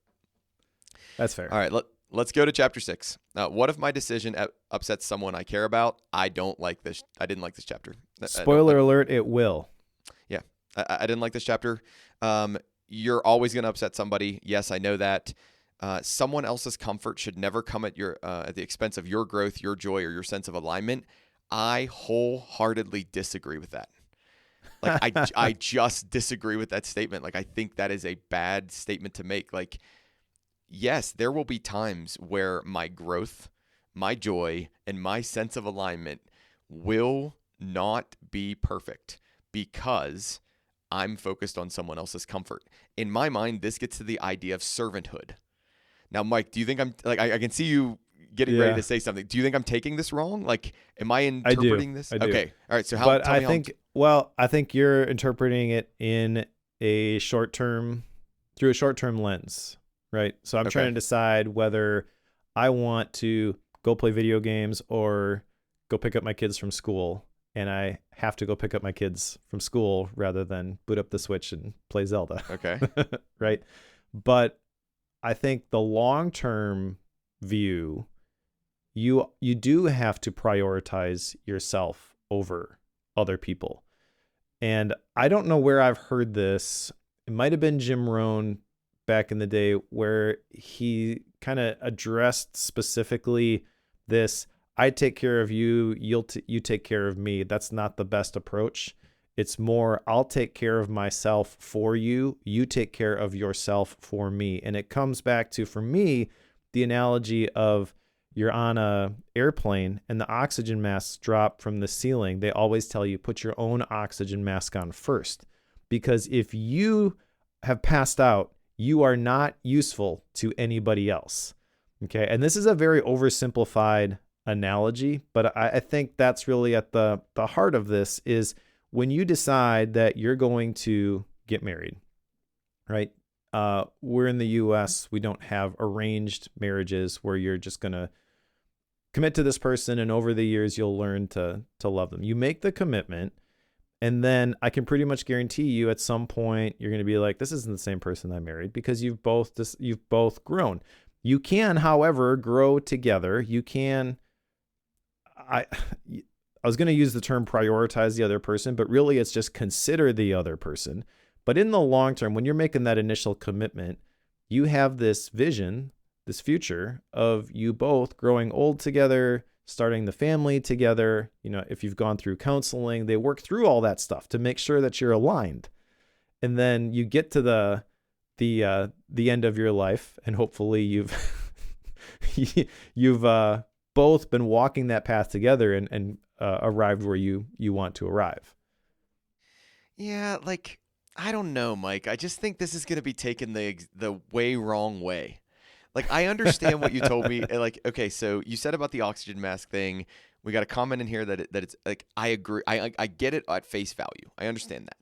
That's fair. All right, let's go to chapter 6. What if my decision upsets someone I care about? I don't like this. I didn't like this chapter. Spoiler alert, it will. Yeah, I didn't like this chapter. You're always going to upset somebody. Yes, I know that. Someone else's comfort should never come at the expense of your growth, your joy, or your sense of alignment. I wholeheartedly disagree with that. Like, I just disagree with that statement. Like, I think that is a bad statement to make. Like, yes, there will be times where my growth, my joy, and my sense of alignment will not be perfect because I'm focused on someone else's comfort. In my mind, this gets to the idea of servanthood. Now, Mike, do you think I'm like, I can see you getting ready to say something. Do you think I'm taking this wrong? Like, am I interpreting this? I do. Okay. All right. So I think you're interpreting it in a through a short-term lens, right? So I'm trying to decide whether I want to go play video games or go pick up my kids from school, and I have to go pick up my kids from school rather than boot up the Switch and play Zelda. Okay. Right. But I think the long-term view, you do have to prioritize yourself over other people. And I don't know where I've heard this. It might have been Jim Rohn back in the day, where he kind of addressed specifically this: I take care of you, you take care of me. That's not the best approach. It's more, I'll take care of myself for you, you take care of yourself for me. And it comes back to, for me, the analogy of, you're on a airplane and the oxygen masks drop from the ceiling. They always tell you, put your own oxygen mask on first, because if you have passed out, you are not useful to anybody else. Okay. And this is a very oversimplified analogy, but I think that's really at the heart of this, is when you decide that you're going to get married, right? We're in the US, we don't have arranged marriages where you're just going to commit to this person and over the years you'll learn to love them. You make the commitment, and then I can pretty much guarantee you at some point you're going to be like, this isn't the same person I married, because you've both grown. You can, however, grow together. You can, I was going to use the term prioritize the other person, but really it's just consider the other person. But in the long term, when you're making that initial commitment, you have this vision, this future of you both growing old together, starting the family together. You know, if you've gone through counseling, they work through all that stuff to make sure that you're aligned. And then you get to the end of your life, and hopefully you've both been walking that path together and arrived where you want to arrive. Yeah, like, I don't know, Mike. I just think this is going to be taken the way wrong way. Like, I understand what you told me. Like, okay, so you said about the oxygen mask thing. We got a comment in here that it's like, I agree. I get it at face value. I understand that.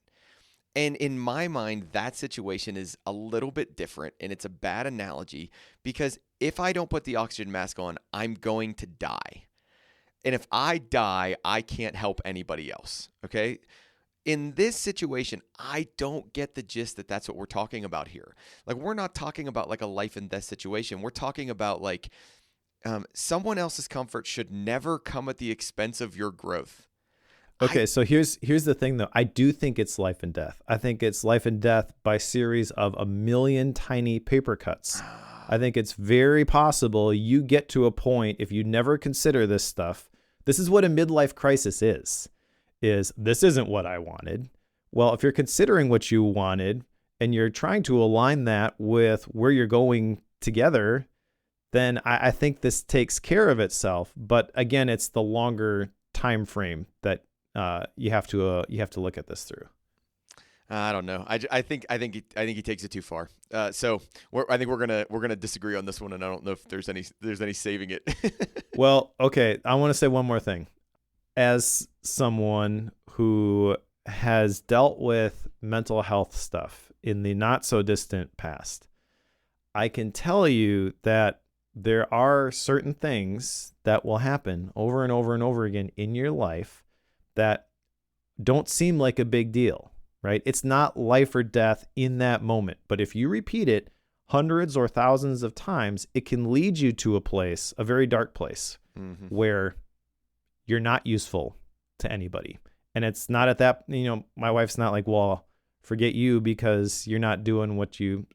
And in my mind, that situation is a little bit different, and it's a bad analogy, because if I don't put the oxygen mask on, I'm going to die. And if I die, I can't help anybody else, okay? In this situation, I don't get the gist that that's what we're talking about here. Like, we're not talking about like a life and death situation. We're talking about like someone else's comfort should never come at the expense of your growth. Okay, so here's the thing, though. I do think it's life and death. I think it's life and death by series of a million tiny paper cuts. I think it's very possible you get to a point, if you never consider this stuff. This is what a midlife crisis is this isn't what I wanted. Well, if you're considering what you wanted and you're trying to align that with where you're going together, then I think this takes care of itself. But again, it's the longer time frame that you have to look at this through. I don't know. I think he takes it too far. So I think we're gonna disagree on this one, and I don't know if there's any saving it. Well, okay. I want to say one more thing. As someone who has dealt with mental health stuff in the not so distant past, I can tell you that there are certain things that will happen over and over and over again in your life that don't seem like a big deal, right? It's not life or death in that moment. But if you repeat it hundreds or thousands of times, it can lead you to a place, a very dark place, where you're not useful to anybody. And it's not at that, my wife's not like, well, forget you because you're not doing what you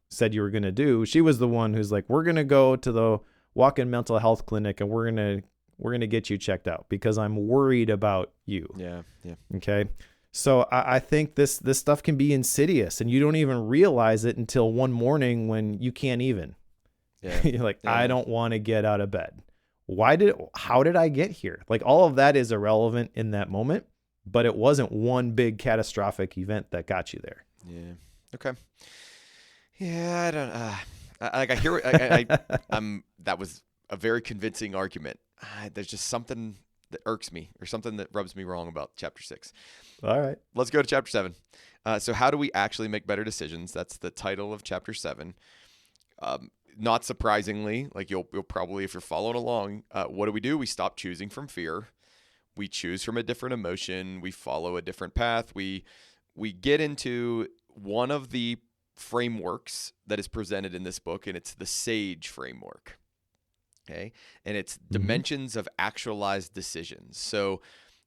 said you were going to do. She was the one who's like, we're going to go to the walk-in mental health clinic and we're going to get you checked out because I'm worried about you. Yeah. Okay. So I think this stuff can be insidious and you don't even realize it until one morning when you can't even. Yeah. You're like, I don't want to get out of bed. How did I get here? Like, all of that is irrelevant in that moment, but it wasn't one big catastrophic event that got you there. Yeah. Okay. Yeah. I don't, I hear, that was a very convincing argument. There's just something that irks me or something that rubs me wrong about chapter 6. All right. Let's go to chapter 7. So how do we actually make better decisions? That's the title of chapter 7. Not surprisingly, like you'll probably, if you're following along, what do? We stop choosing from fear. we choose from a different emotion, we follow a different path, we get into one of the frameworks that is presented in this book, and it's the SAGE framework. Okay. And it's dimensions of actualized decisions. So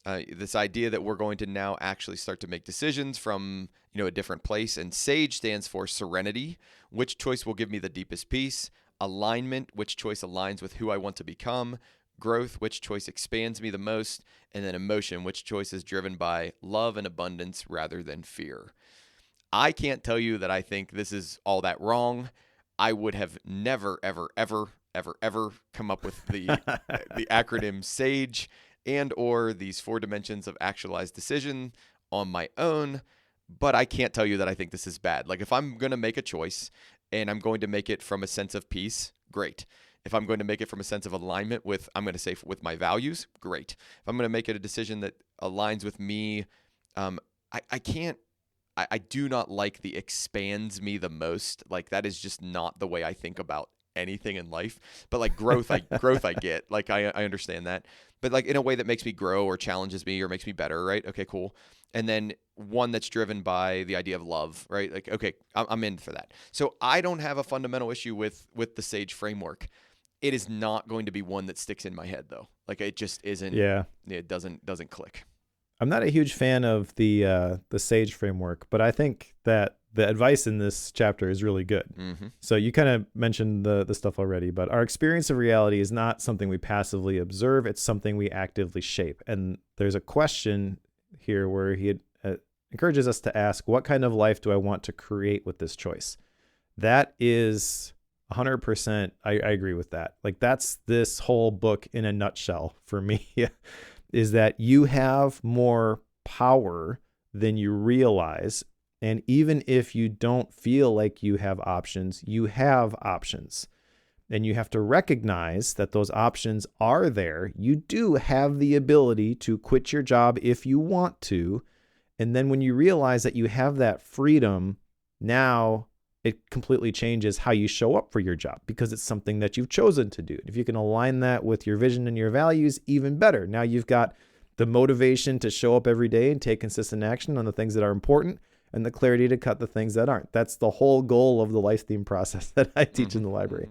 this idea that we're going to now actually start to make decisions from, a different place. And SAGE stands for serenity, which choice will give me the deepest peace; alignment, which choice aligns with who I want to become; growth, which choice expands me the most; and then emotion, which choice is driven by love and abundance rather than fear. I can't tell you that I think this is all that wrong. I would have never, ever, ever, ever, ever come up with the acronym SAGE and or these 4 dimensions of actualized decision on my own. But I can't tell you that I think this is bad. Like, if I'm going to make a choice and I'm going to make it from a sense of peace, great. If I'm going to make it from a sense of alignment with, I'm going to say, with my values, great. If I'm going to make it a decision that aligns with me, I do not like the expands me the most. Like, that is just not the way I think about anything in life. But like growth, I get. Like, I understand that. But like in a way that makes me grow or challenges me or makes me better, right? Okay, cool. And then one that's driven by the idea of love, right? Like, okay, I'm in for that. So I don't have a fundamental issue with the SAGE framework. It is not going to be one that sticks in my head though. Like, it just isn't. Yeah. It doesn't click. I'm not a huge fan of the SAGE framework, but I think that the advice in this chapter is really good. Mm-hmm. So you kind of mentioned the stuff already, but our experience of reality is not something we passively observe. It's something we actively shape. And there's a question here where he encourages us to ask, what kind of life do I want to create with this choice? That is 100%. I agree with that. Like, that's this whole book in a nutshell for me. Is that you have more power than you realize. And even if you don't feel like you have options, you have options. And you have to recognize that those options are there. You do have the ability to quit your job if you want to. And then when you realize that you have that freedom, now it completely changes how you show up for your job because it's something that you've chosen to do. If you can align that with your vision and your values, even better. Now you've got the motivation to show up every day and take consistent action on the things that are important and the clarity to cut the things that aren't. That's the whole goal of the life theme process that I teach in the library.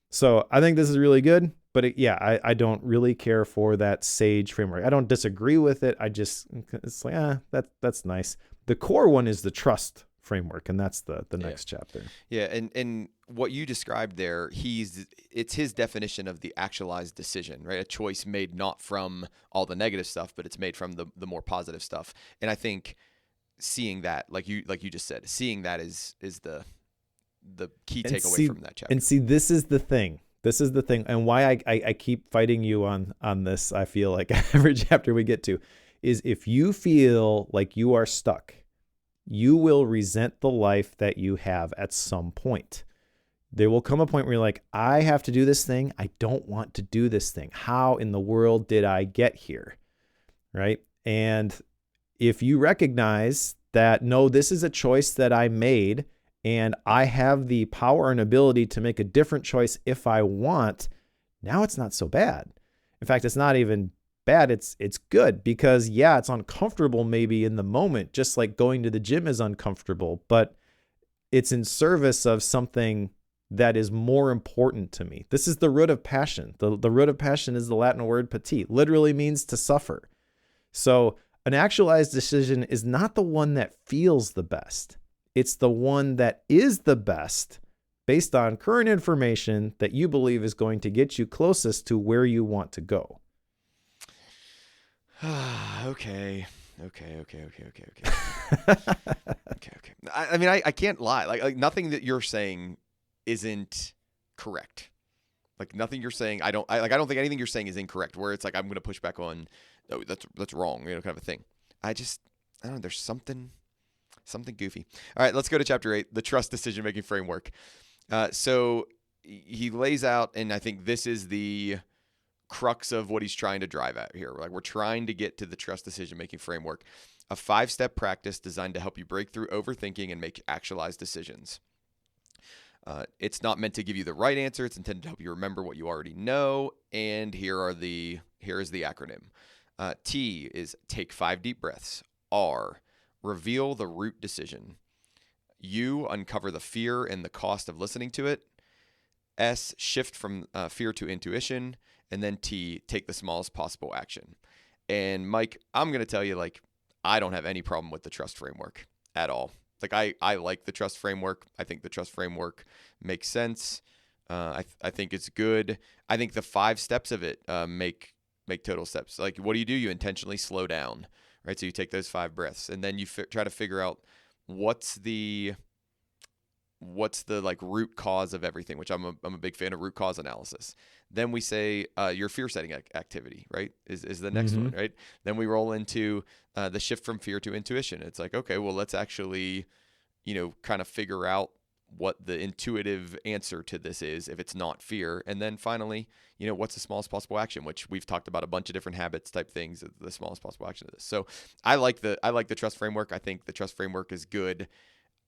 So I think this is really good, but I don't really care for that SAGE framework. I don't disagree with it. It's like, that's nice. The core one is the trust framework, and that's the next chapter. Yeah, and what you described there, it's his definition of the actualized decision, right? A choice made not from all the negative stuff, but it's made from the more positive stuff. And I think seeing that, like you just said, seeing that is the key takeaway from that chapter. And see, this is the thing. And why I keep fighting you on this, I feel like every chapter we get to, is if you feel like you are stuck, you will resent the life that you have at some point. There will come a point where you're like, I have to do this thing. I don't want to do this thing. How in the world did I get here? Right? And if you recognize that, no, this is a choice that I made and I have the power and ability to make a different choice if I want, now it's not so bad. In fact, it's not even bad. It's good because, it's uncomfortable maybe in the moment, just like going to the gym is uncomfortable, but it's in service of something that is more important to me. This is the root of passion. The root of passion is the Latin word patit, literally means to suffer. So an actualized decision is not the one that feels the best. It's the one that is the best based on current information that you believe is going to get you closest to where you want to go. Okay. I mean, I can't lie. Like nothing that you're saying isn't correct. Like nothing you're saying, I don't think anything you're saying is incorrect. Where it's like I'm going to push back on, oh, that's wrong, kind of a thing. I don't know. There's something goofy. All right, let's go to chapter 8, the trust decision making framework. So he lays out, and I think this is the crux of what he's trying to drive at here. Like, we're trying to get to the trust decision-making framework, a 5-step practice designed to help you break through overthinking and make actualized decisions. It's not meant to give you the right answer. It's intended to help you remember what you already know. And here is the acronym. T is take 5 deep breaths. R, reveal the root decision. U, uncover the fear and the cost of listening to it. S, shift from fear to intuition. And then T, take the smallest possible action. And Mike, I'm going to tell you, like, I don't have any problem with the trust framework at all. Like, I like the trust framework. I think the trust framework makes sense. I think it's good. I think the 5 steps of it make total steps. Like, what do? You intentionally slow down, right? So you take those 5 breaths, and then you try to figure out what's the like root cause of everything, which I'm a big fan of root cause analysis. Then we say your fear setting activity, right, is the next one, right? Then we roll into the shift from fear to intuition. It's like, okay, well, let's actually, kind of figure out what the intuitive answer to this is if it's not fear. And then finally, what's the smallest possible action, which we've talked about a bunch of different habits type things, the smallest possible action of this. So I like the trust framework. I think the trust framework is good.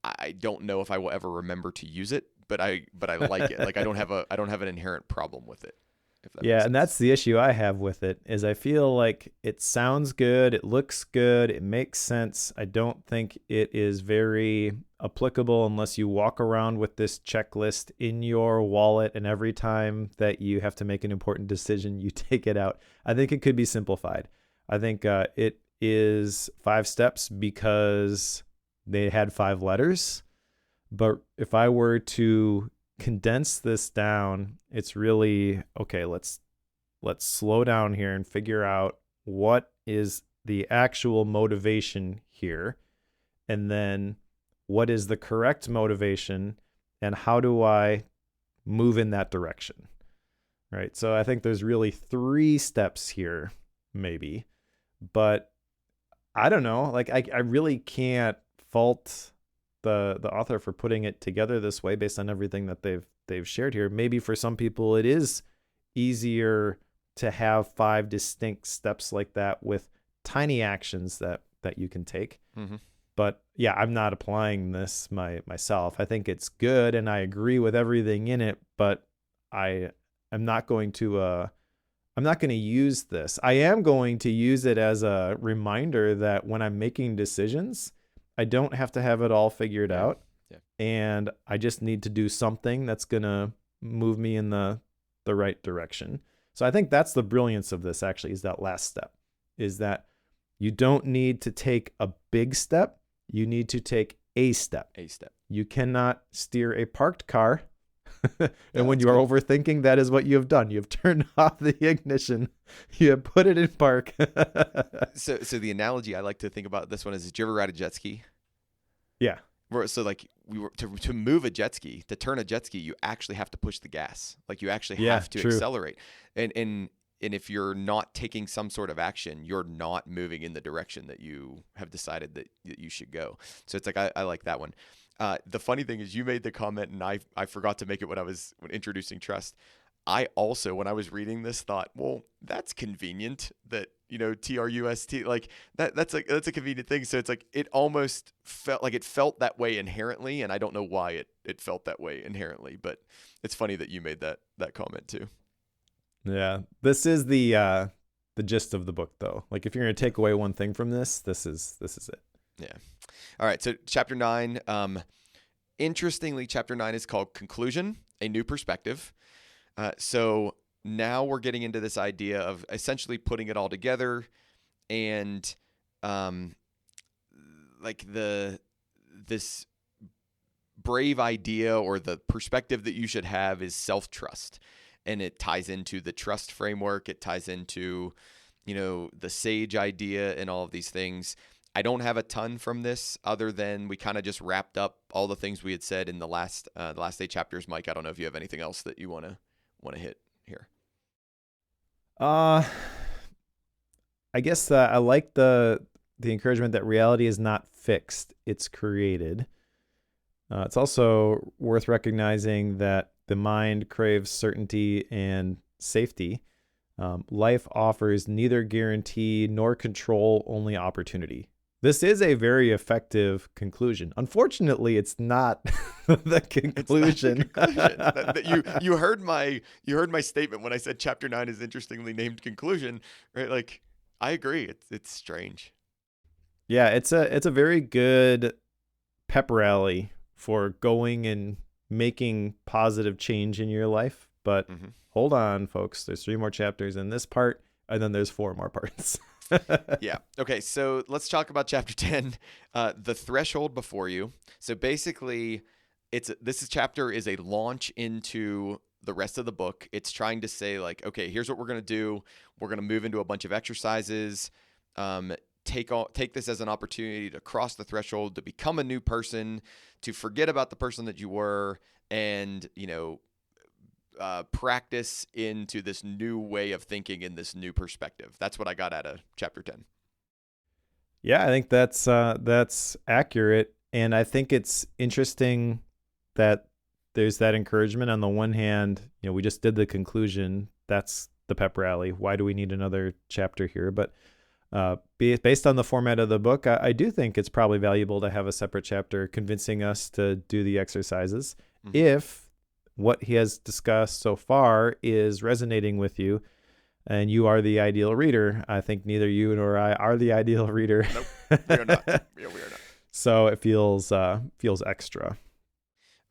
I don't know if I will ever remember to use it, but I like it. Like, I don't have an inherent problem with it. If that makes sense. And that's the issue I have with it, is I feel like it sounds good, it looks good, it makes sense. I don't think it is very applicable unless you walk around with this checklist in your wallet, and every time that you have to make an important decision, you take it out. I think it could be simplified. I think it is 5 steps because they had 5 letters. But if I were to condense this down, it's really, okay, let's slow down here and figure out what is the actual motivation here, and then what is the correct motivation, and how do I move in that direction, right? So I think there's really 3 steps here, maybe, but I don't know. Like, I really can't fault the author for putting it together this way based on everything that they've shared here. Maybe for some people it is easier to have 5 distinct steps like that with tiny actions that you can take. But yeah, I'm not applying this myself. I think it's good and I agree with everything in it, but I'm not going to use this. I am going to use it as a reminder that when I'm making decisions, I don't have to have it all figured out. Yeah. And I just need to do something that's going to move me in the right direction. So I think that's the brilliance of this, actually, is that last step, is that you don't need to take a big step. You need to take a step. You cannot steer a parked car. And when you are overthinking, that is what you have done. You have turned off the ignition. You have put it in park. So the analogy I like to think about this one is, did you ever ride a jet ski? Yeah. So like to move a jet ski, to turn a jet ski, you actually have to push the gas. Like, you actually have to accelerate. And if you're not taking some sort of action, you're not moving in the direction that you have decided that you should go. So it's like, I like that one. The funny thing is, you made the comment, and I forgot to make it when introducing trust. I also, when I was reading this, thought, well, that's convenient that, TRUST, like that's a convenient thing. So it's like, it almost felt like it felt that way inherently. And I don't know why it felt that way inherently, but it's funny that you made that comment too. Yeah. This is the gist of the book, though. Like, if you're going to take away one thing from this is it. Yeah. All right. So chapter 9, interestingly, chapter 9 is called Conclusion, a New Perspective. So now we're getting into this idea of essentially putting it all together, and like this brave idea, or the perspective that you should have, is self-trust. And it ties into the trust framework. It ties into, the sage idea and all of these things. I don't have a ton from this, other than we kind of just wrapped up all the things we had said in the last 8 chapters. Mike, I don't know if you have anything else that you want to hit here. I guess I like the encouragement that reality is not fixed, it's created. It's also worth recognizing that the mind craves certainty and safety. Life offers neither guarantee nor control, only opportunity. This is a very effective conclusion. Unfortunately, it's not the conclusion. It's not the conclusion. You heard my statement when I said chapter 9 is interestingly named Conclusion, right? Like, I agree. It's strange. Yeah, it's a very good pep rally for going and making positive change in your life. But Hmm. hold on, folks. There's 3 more chapters in this part, and then there's 4 more parts. Yeah. Okay. So let's talk about chapter 10, the threshold before you. So basically, this chapter is a launch into the rest of the book. It's trying to say like, okay, here's what we're gonna do. We're gonna move into a bunch of exercises. Um, take this as an opportunity to cross the threshold, to become a new person, to forget about the person that you were, and practice into this new way of thinking in this new perspective. That's what I got out of chapter 10. Yeah, I think that's accurate, and I think it's interesting that there's that encouragement. On the one hand, we just did the conclusion. That's the pep rally. Why do we need another chapter here? But based on the format of the book, I do think it's probably valuable to have a separate chapter convincing us to do the exercises. Mm-hmm. If what he has discussed so far is resonating with you, and you are the ideal reader. I think neither you nor I are the ideal reader. Nope, we are not. Yeah, we are not. So it feels extra.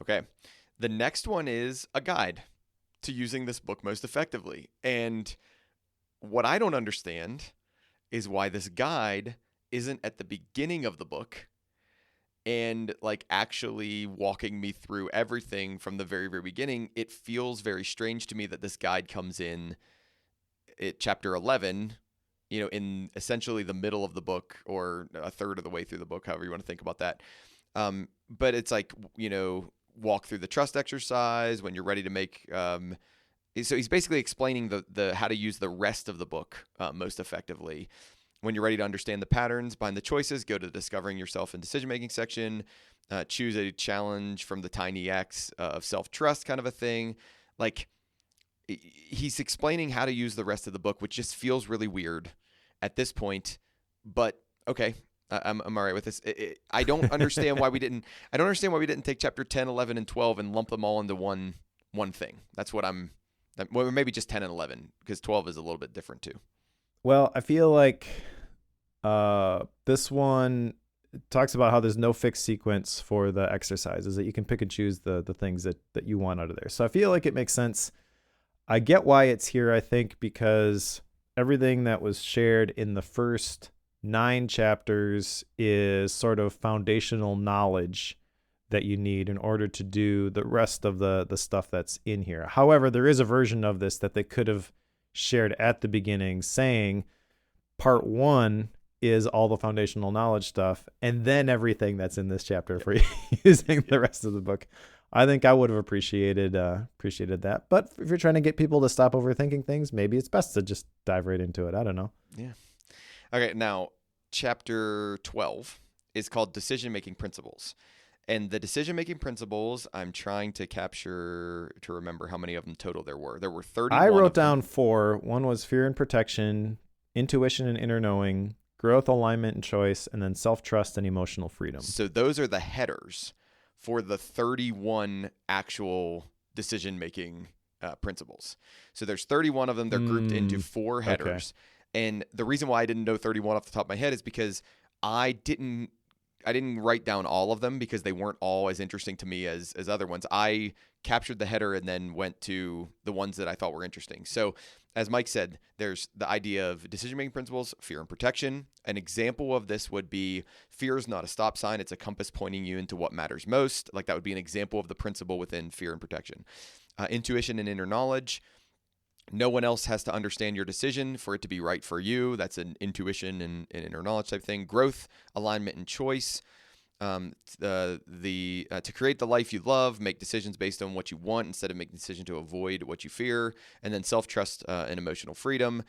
Okay. The next one is a guide to using this book most effectively. And what I don't understand is why this guide isn't at the beginning of the book and like actually walking me through everything from the very, very beginning. It feels very strange to me that this guide comes in at chapter 11, in essentially the middle of the book or a third of the way through the book, however you want to think about that. But it's like, walk through the trust exercise when you're ready to make. So he's basically explaining the how to use the rest of the book most effectively. When you're ready to understand the patterns behind the choices, go to the discovering yourself and decision making section. Choose a challenge from the tiny X of self trust, kind of a thing. Like, he's explaining how to use the rest of the book, which just feels really weird at this point. But okay, I'm all right with this. I don't understand why we didn't. I don't understand why we didn't take chapter 10, 11, and 12 and lump them all into one thing. That's what I'm. Well, maybe just 10 and 11 because 12 is a little bit different too. Well, I feel like this one talks about how there's no fixed sequence for the exercises, that you can pick and choose the things that you want out of there. So I feel like it makes sense. I get why it's here, I think, because everything that was shared in the first 9 chapters is sort of foundational knowledge that you need in order to do the rest of the stuff that's in here. However, there is a version of this that they could have shared at the beginning saying part 1 is all the foundational knowledge stuff and then everything that's in this chapter for using the rest of the book. I think I would have appreciated that. But if you're trying to get people to stop overthinking things, maybe it's best to just dive right into it. I don't know. Yeah. Okay, now chapter 12 is called Decision-Making Principles. And the decision-making principles, I'm trying to remember how many of them total there were. There were 31 I wrote of them. down 4. One was fear and protection, intuition and inner knowing, growth, alignment and choice, and then self-trust and emotional freedom. So those are the headers for the 31 actual decision-making principles. So there's 31 of them. They're grouped into 4 headers. Okay. And the reason why I didn't know 31 off the top of my head is because I didn't write down all of them because they weren't all as interesting to me as other ones. I captured the header and then went to the ones that I thought were interesting. So as Mike said, there's the idea of decision-making principles, fear and protection. An example of this would be fear is not a stop sign. It's a compass pointing you into what matters most. Like that would be an example of the principle within fear and protection. Intuition and inner knowledge. No one else has to understand your decision for it to be right for you. That's an intuition and inner knowledge type thing. Growth, alignment, and choice. To create the life you love, make decisions based on what you want instead of making decisions to avoid what you fear. And then self-trust and emotional freedom.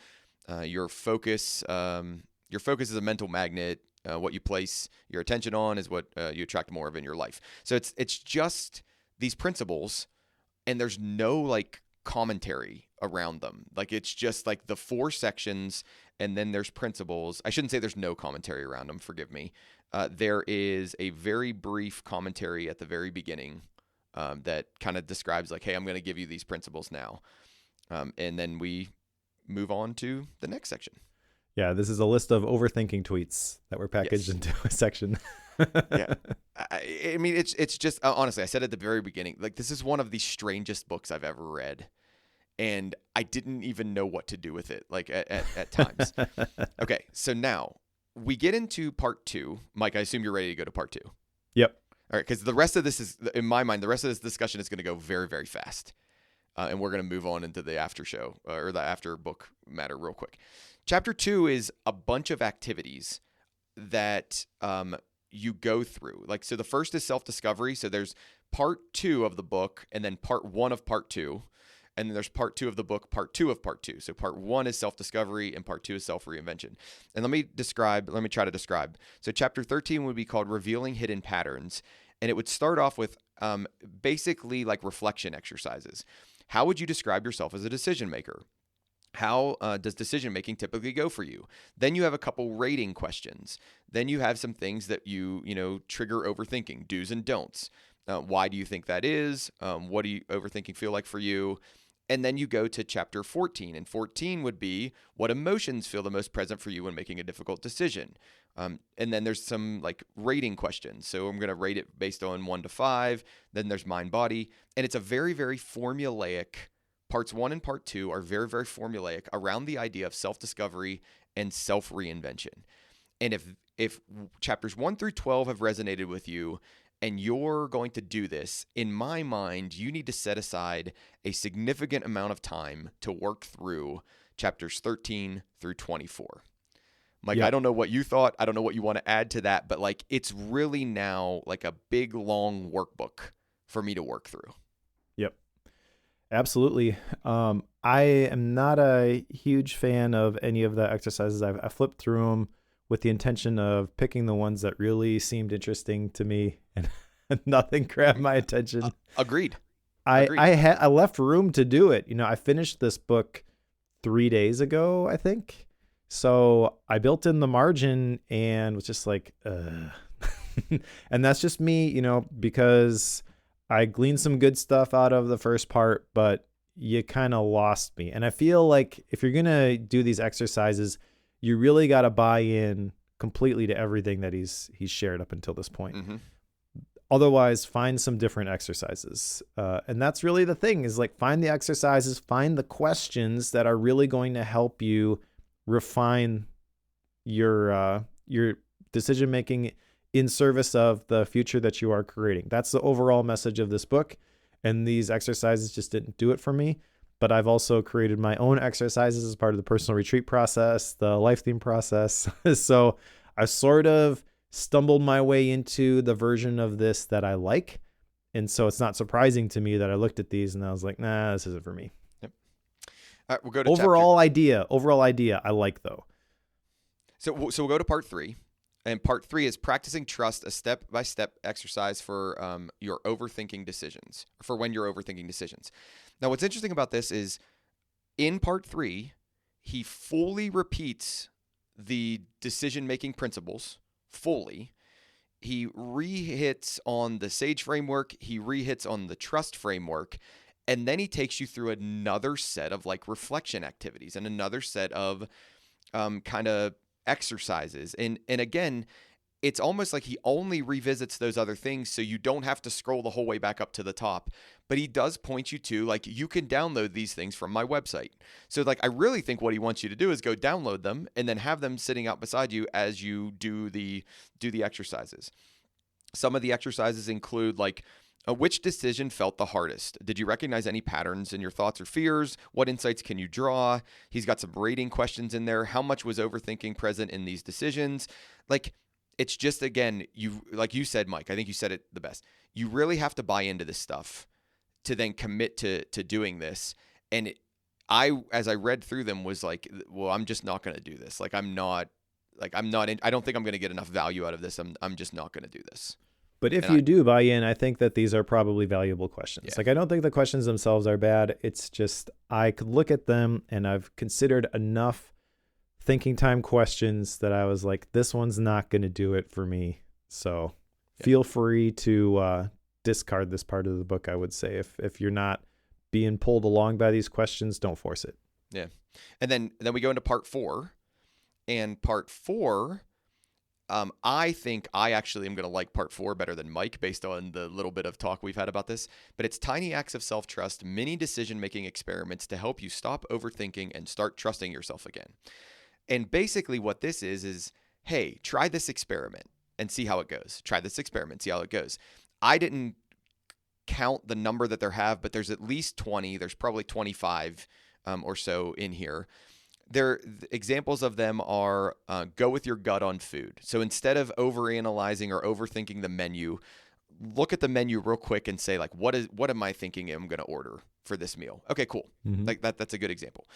Your focus is a mental magnet. What you place your attention on is what you attract more of in your life. So it's just these principles, and there's no like commentary around them. Like it's just like the 4 sections and then there's principles. I shouldn't say there's no commentary around them, forgive me. There is a very brief commentary at the very beginning that kind of describes like, hey, I'm going to give you these principles now. And then we move on to the next section. Yeah, this is a list of overthinking tweets that were packaged Yes. into a section. Yeah. I mean, it's just honestly, I said at the very beginning, like this is one of the strangest books I've ever read, and I didn't even know what to do with it, like at times. Okay, so now we get into part 2. Mike, I assume you're ready to go to part 2. Yep. All right, because the rest of this is, in my mind, the rest of this discussion is going to go very, very fast, and we're going to move on into the after show or the after book matter real quick. Chapter 2 is a bunch of activities that you go through. Like, so the first is self-discovery. So there's part 2 of the book, and then part 1 of part 2. And then there's part 2 of the book, part 2 of part 2. So part 1 is self-discovery and part 2 is self-reinvention. And let me try to describe. So chapter 13 would be called Revealing Hidden Patterns. And it would start off with basically like reflection exercises. How would you describe yourself as a decision maker? How does decision making typically go for you? Then you have a couple rating questions. Then you have some things that you trigger overthinking, do's and don'ts. Why do you think that is? What do you overthinking feel like for you? And then you go to chapter 14, and 14 would be what emotions feel the most present for you when making a difficult decision. And then there's some like rating questions. So I'm going to rate it based on 1 to 5. Then there's mind, body. And it's a very, very formulaic. Parts 1 and part 2 are very, very formulaic around the idea of self-discovery and self-reinvention. And if chapters 1 through 12 have resonated with you, and you're going to do this, in my mind, you need to set aside a significant amount of time to work through chapters 13 through 24. Mike, Yep. I don't know what you thought. I don't know what you want to add to that, but like it's really now like a big, long workbook for me to work through. Yep. Absolutely. I am not a huge fan of any of the exercises. I flipped through them with the intention of picking the ones that really seemed interesting to me, and nothing grabbed my attention. Agreed. I left room to do it. I finished this book 3 days ago, I think. So I built in the margin and was just like, and that's just me, because I gleaned some good stuff out of the first part, but you kind of lost me. And I feel like if you're going to do these exercises, you really got to buy in completely to everything that he's shared up until this point. Mm-hmm. Otherwise, find some different exercises. And that's really the thing, is like find the exercises, find the questions that are really going to help you refine your decision making in service of the future that you are creating. That's the overall message of this book. And these exercises just didn't do it for me. But I've also created my own exercises as part of the personal retreat process, the life theme process. So I sort of stumbled my way into the version of this that I like. And so it's not surprising to me that I looked at these and I was like, nah, this isn't for me. Yep. All right, we'll go to Overall idea I like, though. So we'll go to part 3. And part 3 is practicing trust, a step-by-step exercise for your overthinking decisions, for when you're overthinking decisions. Now, what's interesting about this is in part 3, he fully repeats the decision-making principles fully. He re-hits on the SAGE framework. He re-hits on the trust framework. And then he takes you through another set of like reflection activities and another set of kind of exercises. And again, it's almost like he only revisits those other things so you don't have to scroll the whole way back up to the top. But he does point you to, like, you can download these things from my website. So, like, I really think what he wants you to do is go download them and then have them sitting out beside you as you do the exercises. Some of the exercises include, like, which decision felt the hardest? Did you recognize any patterns in your thoughts or fears? What insights can you draw? He's got some rating questions in there. How much was overthinking present in these decisions? Like, it's just, again, like you said, Mike, I think you said it the best. You really have to buy into this stuff to then commit to doing this. And as I read through them, was like, well, I'm just not going to do this. I don't think I'm going to get enough value out of this. I'm just not going to do this. But if you do buy in, I think that these are probably valuable questions. Yeah. Like, I don't think the questions themselves are bad. It's just, I could look at them and I've considered enough thinking time questions that I was like, this one's not going to do it for me. So feel free to discard this part of the book, I would say. If you're not being pulled along by these questions, don't force it. Yeah. And then we go into part 4. And part 4, I think I actually am going to like part 4 better than Mike based on the little bit of talk we've had about this. But it's tiny acts of self-trust, mini decision-making experiments to help you stop overthinking and start trusting yourself again. And basically what this is, hey, try this experiment and see how it goes. Try this experiment, see how it goes. I didn't count the number that there have, but there's at least 20. There's probably 25 or so in here. Examples of them are go with your gut on food. So instead of overanalyzing or overthinking the menu, look at the menu real quick and say, like, what am I thinking I'm going to order for this meal? Okay, cool. Like that's a good example.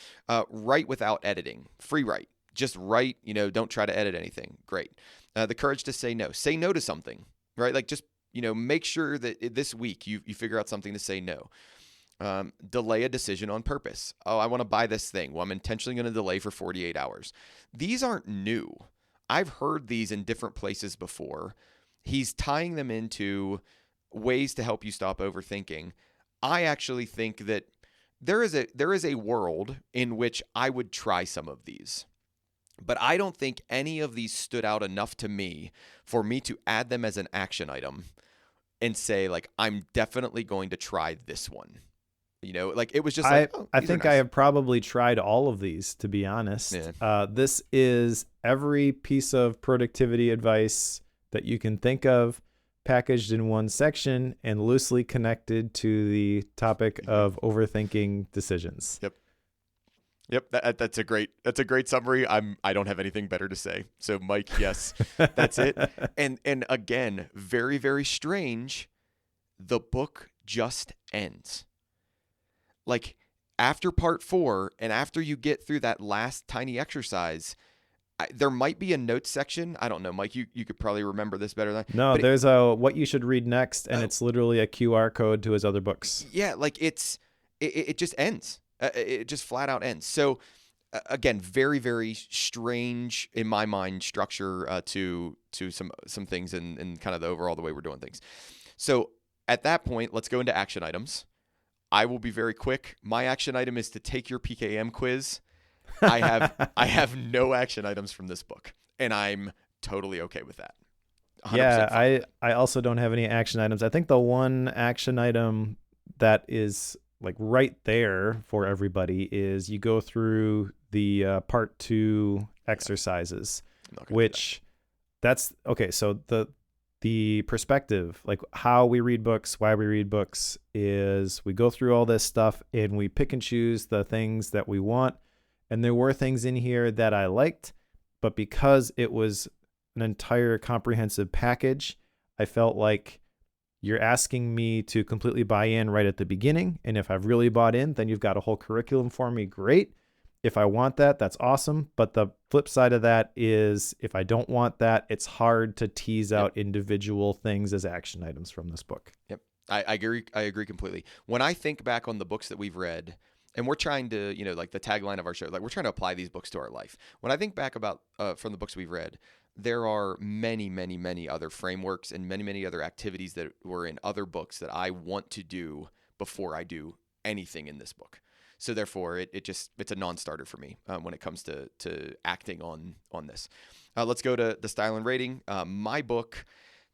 Write without editing. Free write. Just write, don't try to edit anything. Great. The courage to say no. Say no to something, right? Like just, make sure that this week you figure out something to say no. Delay a decision on purpose. Oh, I want to buy this thing. Well, I'm intentionally going to delay for 48 hours. These aren't new. I've heard these in different places before. He's tying them into ways to help you stop overthinking. I actually think that there is a world in which I would try some of these. But I don't think any of these stood out enough to me for me to add them as an action item and say, like, I'm definitely going to try this one. Like it was just like, I think I have probably tried all of these, to be honest. Yeah. This is every piece of productivity advice that you can think of packaged in one section and loosely connected to the topic of overthinking decisions. Yep. That's a great summary. I don't have anything better to say. So Mike, yes, that's it. And again, very, very strange. The book just ends. Like after part 4 and after you get through that last tiny exercise, there might be a notes section. I don't know, Mike, you could probably remember this better than No, there's a what you should read next, and it's literally a QR code to his other books. Yeah, like it just ends. It just flat out ends. So again, very, very strange in my mind structure to some things and kind of the way we're doing things. So at that point, let's go into action items. I will be very quick. My action item is to take your PKM quiz. I have no action items from this book, and I'm totally okay with that. Yeah, I also don't have any action items. I think the one action item that is like right there for everybody is you go through the part 2 exercises, which that's okay. So the perspective, like how we read books, why we read books, is we go through all this stuff and we pick and choose the things that we want. And there were things in here that I liked, but because it was an entire comprehensive package, I felt like you're asking me to completely buy in right at the beginning. And if I've really bought in, then you've got a whole curriculum for me. Great. If I want that, that's awesome. But the flip side of that is if I don't want that, it's hard to tease out individual things as action items from this book. Yep. I agree completely. When I think back on the books that we've read, and we're trying to, like the tagline of our show, like we're trying to apply these books to our life. When I think back about from the books we've read, there are many, many, many other frameworks and many, many other activities that were in other books that I want to do before I do anything in this book. So therefore, it's a non-starter for me when it comes to acting on this. Let's go to the style and rating. My book,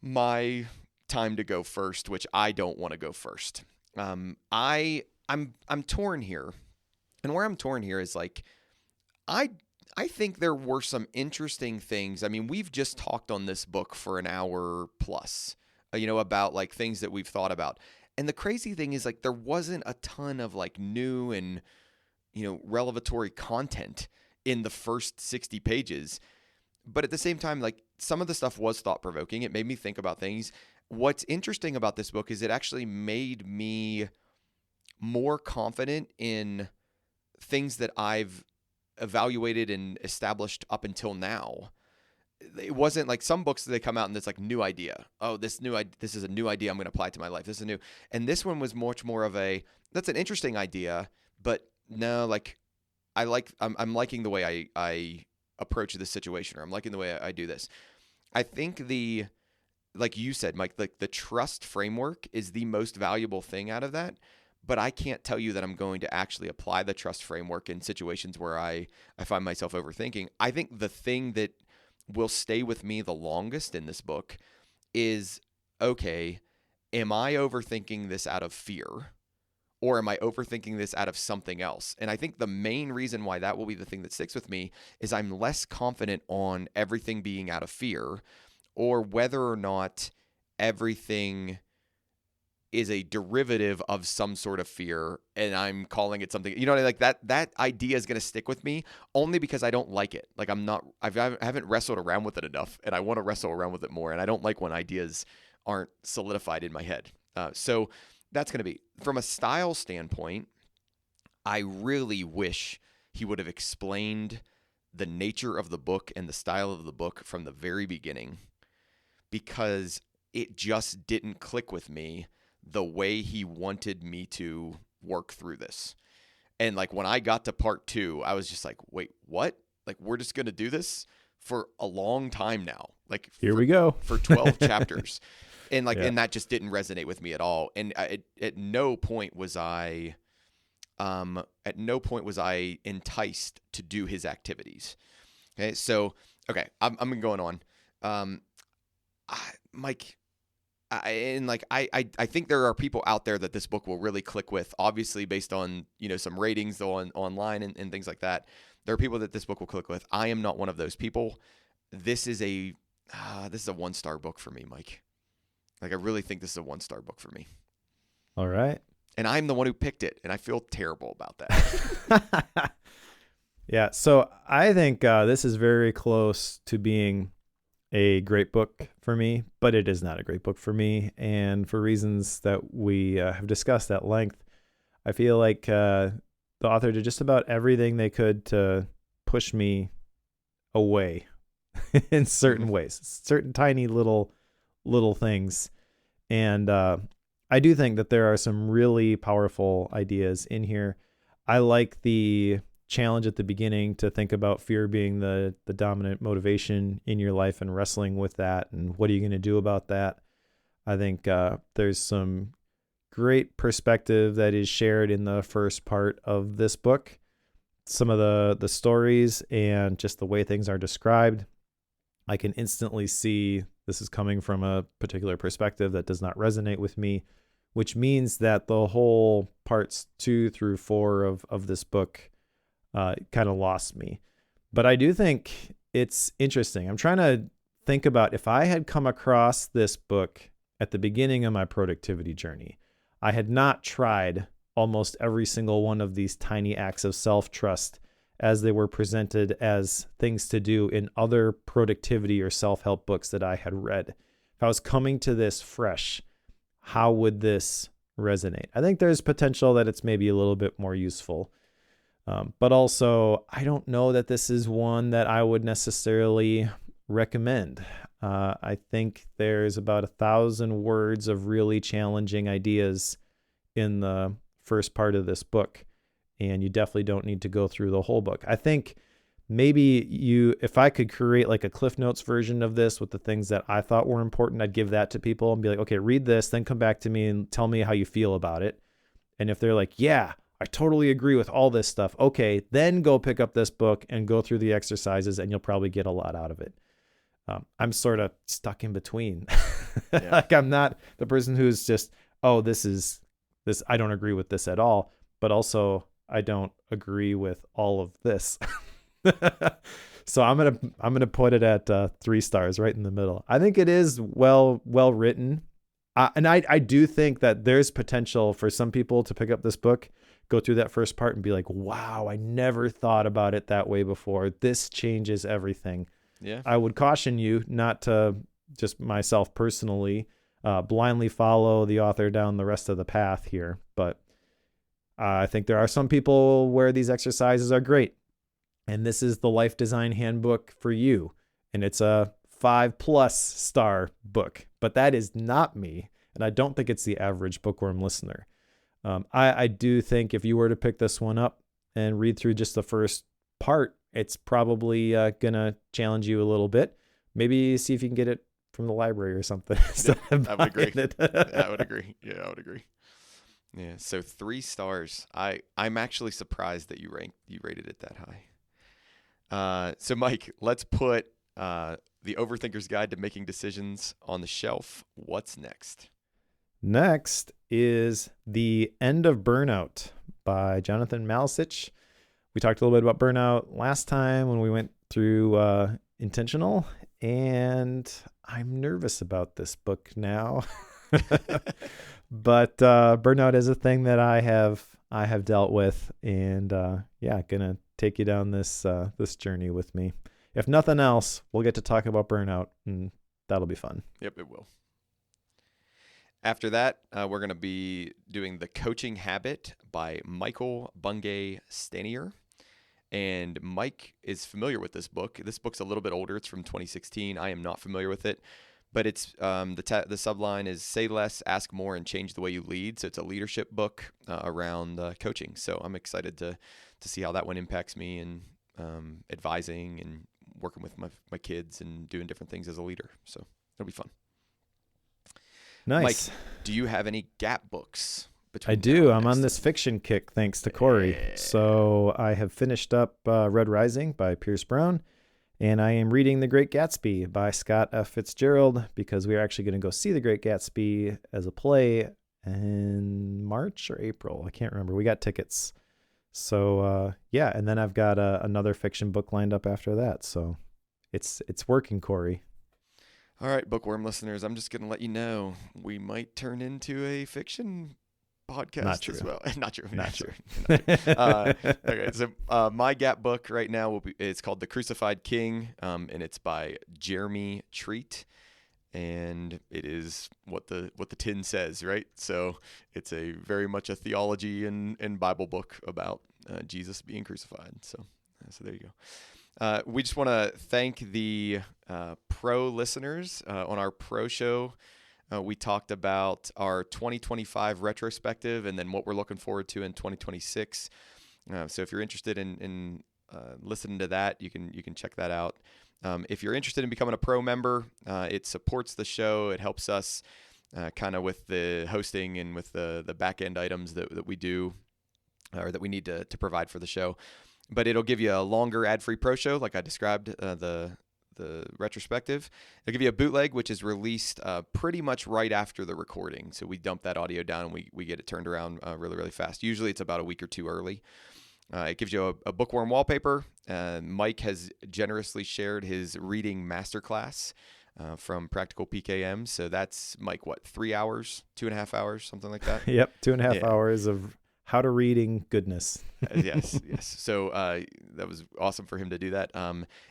my time to go first, which I don't want to go first. I'm torn here, and where I'm torn here is like I think there were some interesting things. I mean, we've just talked on this book for an hour plus, about like things that we've thought about. And the crazy thing is like there wasn't a ton of like new and, revelatory content in the first 60 pages. But at the same time, like some of the stuff was thought provoking. It made me think about things. What's interesting about this book is it actually made me more confident in things that I've evaluated and established up until now. It wasn't like some books that they come out and it's like new idea. Oh, this is a new idea I'm going to apply to my life. This is new. And this one was much more of that's an interesting idea, but no, like I'm liking the way I approach this situation, or I'm liking the way I do this. I think like you said, Mike, like the trust framework is the most valuable thing out of that. but I can't tell you that I'm going to actually apply the trust framework in situations where I find myself overthinking. I think the thing that will stay with me the longest in this book is, okay, am I overthinking this out of fear? Or am I overthinking this out of something else? And I think the main reason why that will be the thing that sticks with me is I'm less confident on everything being out of fear, or whether or not everything is a derivative of some sort of fear and I'm calling it something, like that idea is going to stick with me only because I don't like it. Like I haven't wrestled around with it enough, and I want to wrestle around with it more. And I don't like when ideas aren't solidified in my head. So that's going to be, from a style standpoint, I really wish he would have explained the nature of the book and the style of the book from the very beginning, because it just didn't click with me the way he wanted me to work through this. And like when I got to part 2, I was just like, wait, what? Like, we're just going to do this for a long time now. Like, here we go for 12 chapters. And like, Yeah. and that just didn't resonate with me at all. And at no point was I enticed to do his activities. Okay. So, okay. I'm going on. Mike, I think there are people out there that this book will really click with, obviously based on, some ratings online and things like that. There are people that this book will click with. I am not one of those people. This is a 1-star book for me, Mike. Like, I really think this is a 1-star book for me. All right. And I'm the one who picked it, and I feel terrible about that. Yeah. So I think this is very close to being a great book for me, but it is not a great book for me. And for reasons that we have discussed at length, I feel like the author did just about everything they could to push me away in certain ways, certain tiny little things. And I do think that there are some really powerful ideas in here. I like the challenge at the beginning to think about fear being the dominant motivation in your life and wrestling with that, and what are you going to do about that. I think there's some great perspective that is shared in the first part of this book. Some of the stories and just the way things are described, I can instantly see this is coming from a particular perspective that does not resonate with me, which means that the whole parts 2 through 4 of this book kind of lost me. But I do think it's interesting. I'm trying to think about if I had come across this book at the beginning of my productivity journey. I had not tried almost every single one of these tiny acts of self-trust as they were presented as things to do in other productivity or self-help books that I had read. If I was coming to this fresh, how would this resonate? I think there's potential that it's maybe a little bit more useful. But also, I don't know that this is one that I would necessarily recommend. I think there's about 1,000 words of really challenging ideas in the first part of this book, and you definitely don't need to go through the whole book. I think maybe if I could create like a Cliff Notes version of this with the things that I thought were important, I'd give that to people and be like, okay, read this, then come back to me and tell me how you feel about it. And if they're like, yeah, I totally agree with all this stuff, okay, then go pick up this book and go through the exercises, and you'll probably get a lot out of it. I'm sort of stuck in between. Yeah. Like, I'm not the person who's just, oh, this, I don't agree with this at all, but also I don't agree with all of this. So I'm gonna put it at 3 stars, right in the middle. I think it is well written, and I do think that there's potential for some people to pick up this book, go through that first part, and be like, wow, I never thought about it that way before. This changes everything. Yeah. I would caution you not to, just myself personally, blindly follow the author down the rest of the path here. But I think there are some people where these exercises are great. And this is the Life Design Handbook for you. And it's a 5+ star book. But that is not me. And I don't think it's the average bookworm listener. I do think if you were to pick this one up and read through just the first part, it's probably going to challenge you a little bit. Maybe see if you can get it from the library or something. Yeah, I would agree. I would agree. Yeah, I would agree. Yeah, so 3 stars. I'm actually surprised that you rated it that high. So Mike, let's put the Overthinker's Guide to Making Decisions on the shelf. What's next? Next is The End of Burnout by Jonathan Malisich. We talked a little bit about burnout last time when we went through Intentional, and I'm nervous about this book now. But burnout is a thing that I have dealt with, and gonna take you down this journey with me. If nothing else, we'll get to talk about burnout, and that'll be fun. Yep, it will. After that, we're going to be doing The Coaching Habit by Michael Bungay Stanier. And Mike is familiar with this book. This book's a little bit older. It's from 2016. I am not familiar with it. But it's the subline is Say Less, Ask More, and Change the Way You Lead. So it's a leadership book around coaching. So I'm excited to see how that one impacts me in advising and working with my kids and doing different things as a leader. So it'll be fun. Nice. Mike, do you have any gap books? I do. I'm on this fiction kick thanks to Cory. Yeah. So I have finished up Red Rising by Pierce Brown, and I am reading The Great Gatsby by Scott F. Fitzgerald because we are actually going to go see The Great Gatsby as a play in March or April. I can't remember. We got tickets. So and then I've got another fiction book lined up after that. So it's working, Cory. All right, bookworm listeners, I'm just going to let you know we might turn into a fiction podcast as well. Not true. Okay, so my gap book right now it's called The Crucified King, and it's by Jeremy Treat, and it is what the tin says, right? So it's a very much a theology and Bible book about Jesus being crucified. So there you go. We just want to thank the pro listeners on our pro show. We talked about our 2025 retrospective and then what we're looking forward to in 2026. So if you're interested in listening to that, you can check that out. If you're interested in becoming a pro member, it supports the show. It helps us kind of with the hosting and with the back end items that we do or that we need to provide for the show. But it'll give you a longer ad-free pro show, like I described the retrospective. It'll give you a bootleg, which is released pretty much right after the recording. So we dump that audio down and we get it turned around really, really fast. Usually it's about a week or two early. It gives you a bookworm wallpaper. Mike has generously shared his reading masterclass from Practical PKM. So that's, Mike, 3 hours, 2.5 hours, something like that? Yep, 2.5 hours of how to reading goodness. Yes. So that was awesome for him to do that.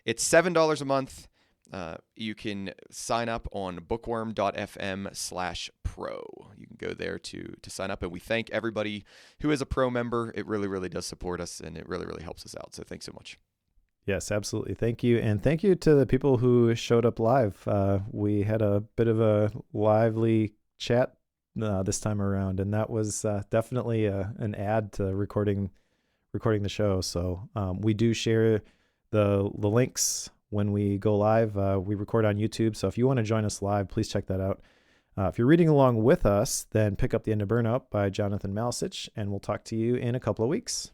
It's $7 a month. You can sign up on bookworm.fm/pro. You can go there to sign up. And we thank everybody who is a pro member. It really, really does support us, and it really, really helps us out. So thanks so much. Yes, absolutely. Thank you. And thank you to the people who showed up live. We had a bit of a lively chat this time around, and that was definitely an add to recording the show. So we do share the links when we go live. We record on YouTube, so if you want to join us live, please check that out. If you're reading along with us, then pick up The End of Burnout by Jonathan Malisich, and we'll talk to you in a couple of weeks.